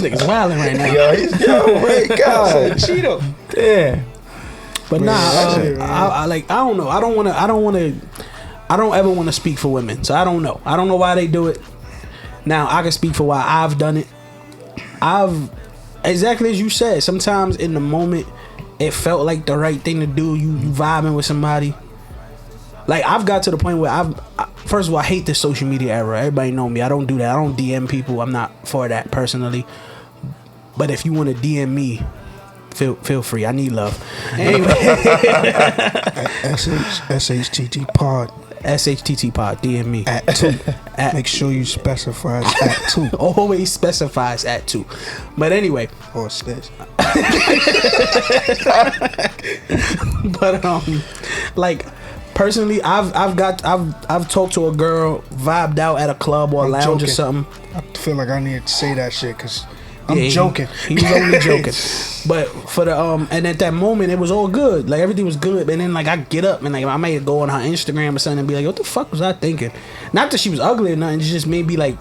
nigga's wilding right now. Yo, my God. Cheeto. Damn. But nah, I don't know. I don't ever want to speak for women. So I don't know. I don't know why they do it. Now I can speak for why I've done it. Exactly as you said, sometimes in the moment it felt like the right thing to do. You vibing with somebody. Like, I've got to the point where first of all, I hate the social media era. Everybody know me. I don't do that. I don't DM people. I'm not for that personally. But if you want to DM me, feel free. I need love. Anyway. SHTT pod. SHTT pod. DM me. At 2. Make sure you specify at 2. Always specifies at 2. But anyway. Or snitch. But like, personally, I've talked to a girl, vibed out at a club or a lounge or something. I feel like I need to say that shit because I'm joking. He was only joking. But for the and at that moment it was all good. Like, everything was good. And then, like, I get up and, like, I may go on her Instagram or something and be like, what the fuck was I thinking? Not that she was ugly or nothing, it just made me like,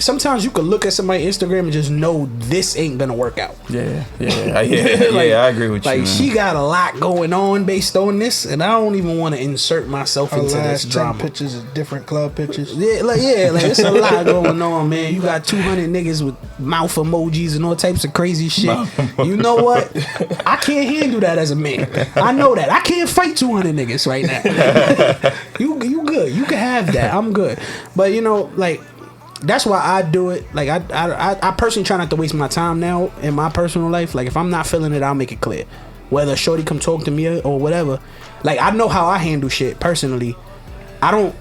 sometimes you could look at somebody's Instagram and just know this ain't gonna work out. Yeah, I agree with you. Like, she got a lot going on based on this, and I don't even want to insert myself into this drama. 10 pictures of different club pictures. Yeah, like it's a lot going on, man. You got 200 niggas with mouth emojis and all types of crazy shit. You know what? I can't handle that as a man. I know that. I can't fight 200 niggas right now. You good? You can have that. I'm good. But like, that's why I do it. Like, I personally try not to waste my time now in my personal life. Like, if I'm not feeling it, I'll make it clear. Whether shorty come talk to me or whatever. Like, I know how I handle shit personally. I don't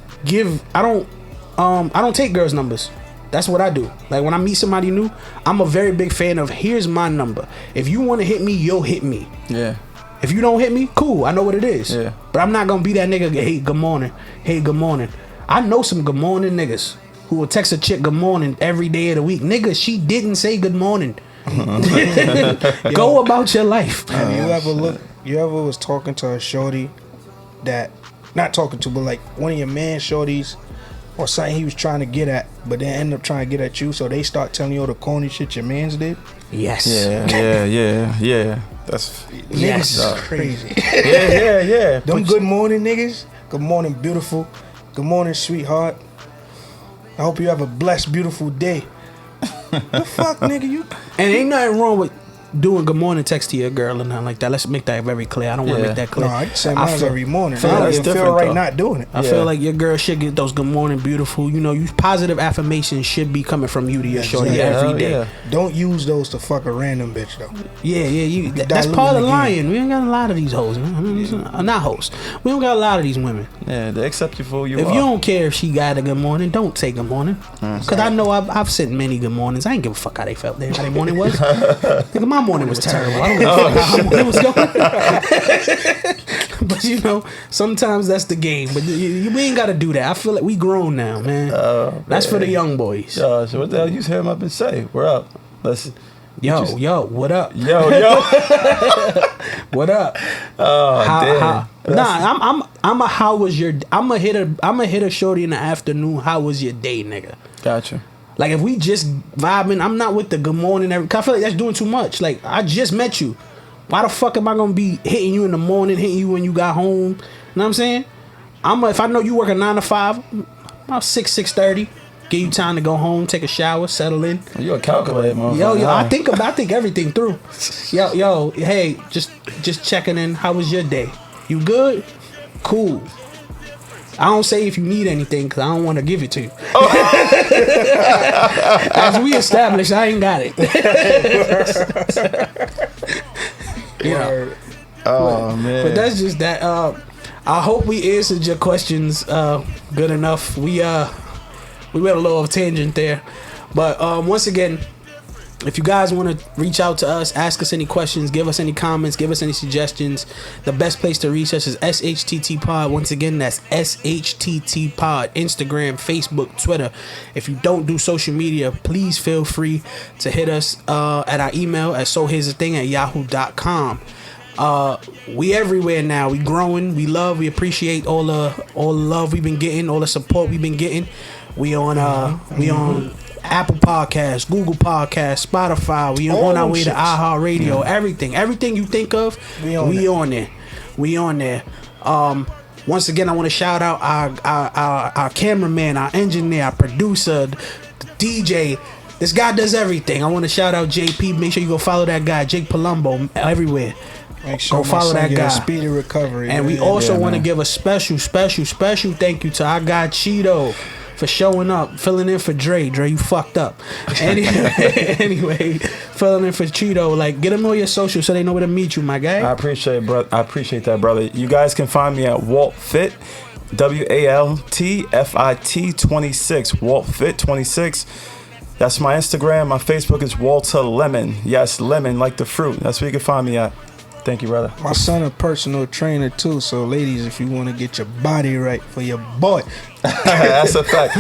take girls' numbers. That's what I do. Like, when I meet somebody new, I'm a very big fan of, here's my number. If you want to hit me, you'll hit me. Yeah. If you don't hit me, cool. I know what it is. Yeah. But I'm not gonna be that nigga. Hey, good morning. Hey, good morning. I know some good morning niggas who will text a chick good morning every day of the week. Nigga, she didn't say good morning. Go about your life. Have you ever was talking to a shorty that, not talking to, but like one of your man shorties or something he was trying to get at, but then end up trying to get at you, so they start telling you all the corny shit your mans did? Yes. Yeah. That's Yes. Niggas is crazy. yeah. Them good morning niggas. Good morning, beautiful. Good morning, sweetheart. I hope you have a blessed, beautiful day. The fuck, nigga, you? And ain't nothing wrong with doing good morning text to your girl or nothing like that. Let's make that very clear. I don't want to make that clear. No, I send mine every morning. feel I don't like even it's feel right different, not doing it. I feel like your girl should get those good morning beautiful. You know, you positive affirmations should be coming from you to your shorty every day. Yeah. Don't use those to fuck a random bitch though. Yeah. That's diluting part of the lying. We ain't got a lot of these hoes. Not hoes. We don't got a lot of these women. Yeah, they accept you for who you If are. you don't care if she got a good morning, don't say good morning. Because I know I've sent many good mornings. I ain't give a fuck how they felt there. How their morning was. Nigga, my morning was terrible. I don't give a fuck how my morning was going. But you know, sometimes that's the game. But we ain't got to do that. I feel like we grown now, man. That's for the young boys. Yo, so what the hell you hear him up and say? We're up. Let's. Yo, what up? Yo. What up? Oh, damn. I'm a how was your? I'm a hit a shorty in the afternoon. How was your day, nigga? Gotcha. Like if we just vibing, I'm not with the good morning. I feel like that's doing too much. Like I just met you. Why the fuck am I gonna be hitting you in the morning, hitting you when you got home? You know what I'm saying? If I know you work a 9 to 5, about 6:30. Give you time to go home, take a shower, settle in. You a calculator, motherfucker. Yo, I think everything through. Yo, hey, just checking in. How was your day? You good? Cool. I don't say if you need anything because I don't want to give it to you. As we established, I ain't got it. You know. Oh man. But that's just that. I hope we answered your questions good enough. We went a little off tangent there, but once again, if you guys want to reach out to us, ask us any questions, give us any comments, give us any suggestions, the best place to reach us is SHTT Pod. Once again, that's SHTT Pod. Instagram, Facebook, Twitter. If you don't do social media, please feel free to hit us at our email at soheresthething@yahoo.com. We everywhere now. We growing. We appreciate all the love we've been getting, all the support we've been getting. We on Apple Podcasts, Google Podcasts, Spotify. We on our way to Iheartmedia. Everything you think of, we on there. We on there. Once again, I want to shout out our cameraman, our engineer, our producer, the DJ. This guy does everything. I want to shout out JP. Make sure you go follow that guy, Jake Palumbo, everywhere. Make sure go follow that guy. Speedy recovery. And we also want to give a special thank you to our guy Cheeto for showing up, filling in for Dre. Dre, you fucked up. Anyway, filling in for Cheeto. Like, get them on your social so they know where to meet you, my guy. I appreciate that, brother. You guys can find me at WaltFit, WaltFit 26, WaltFit 26. That's my Instagram. My Facebook is Walter Lemon. Yes, lemon like the fruit. That's where you can find me at. Thank you, brother. My son a personal trainer too, so ladies, if you want to get your body right for your boy. That's a fact.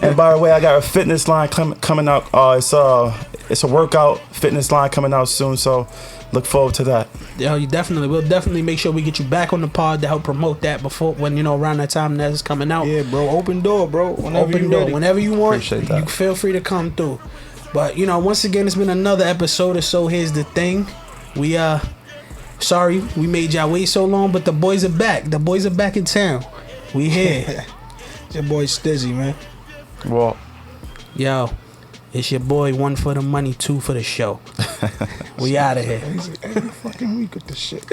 And by the way, I got a fitness line coming out. It's a workout fitness line coming out soon, so look forward to that. Yo, we'll definitely make sure we get you back on the pod to help promote that around that time that's coming out. Yeah, bro. Open door, bro. Whenever you want. Appreciate that. You feel free to come through. But once again, it's been another episode of So Here's the Thing. We sorry we made y'all wait so long, but the boys are back. The boys are back in town. We here. It's your boy Stizzy, man. Well, yo, it's your boy. 1 for the money, 2 for the show. We out of here. Every fucking week with this shit.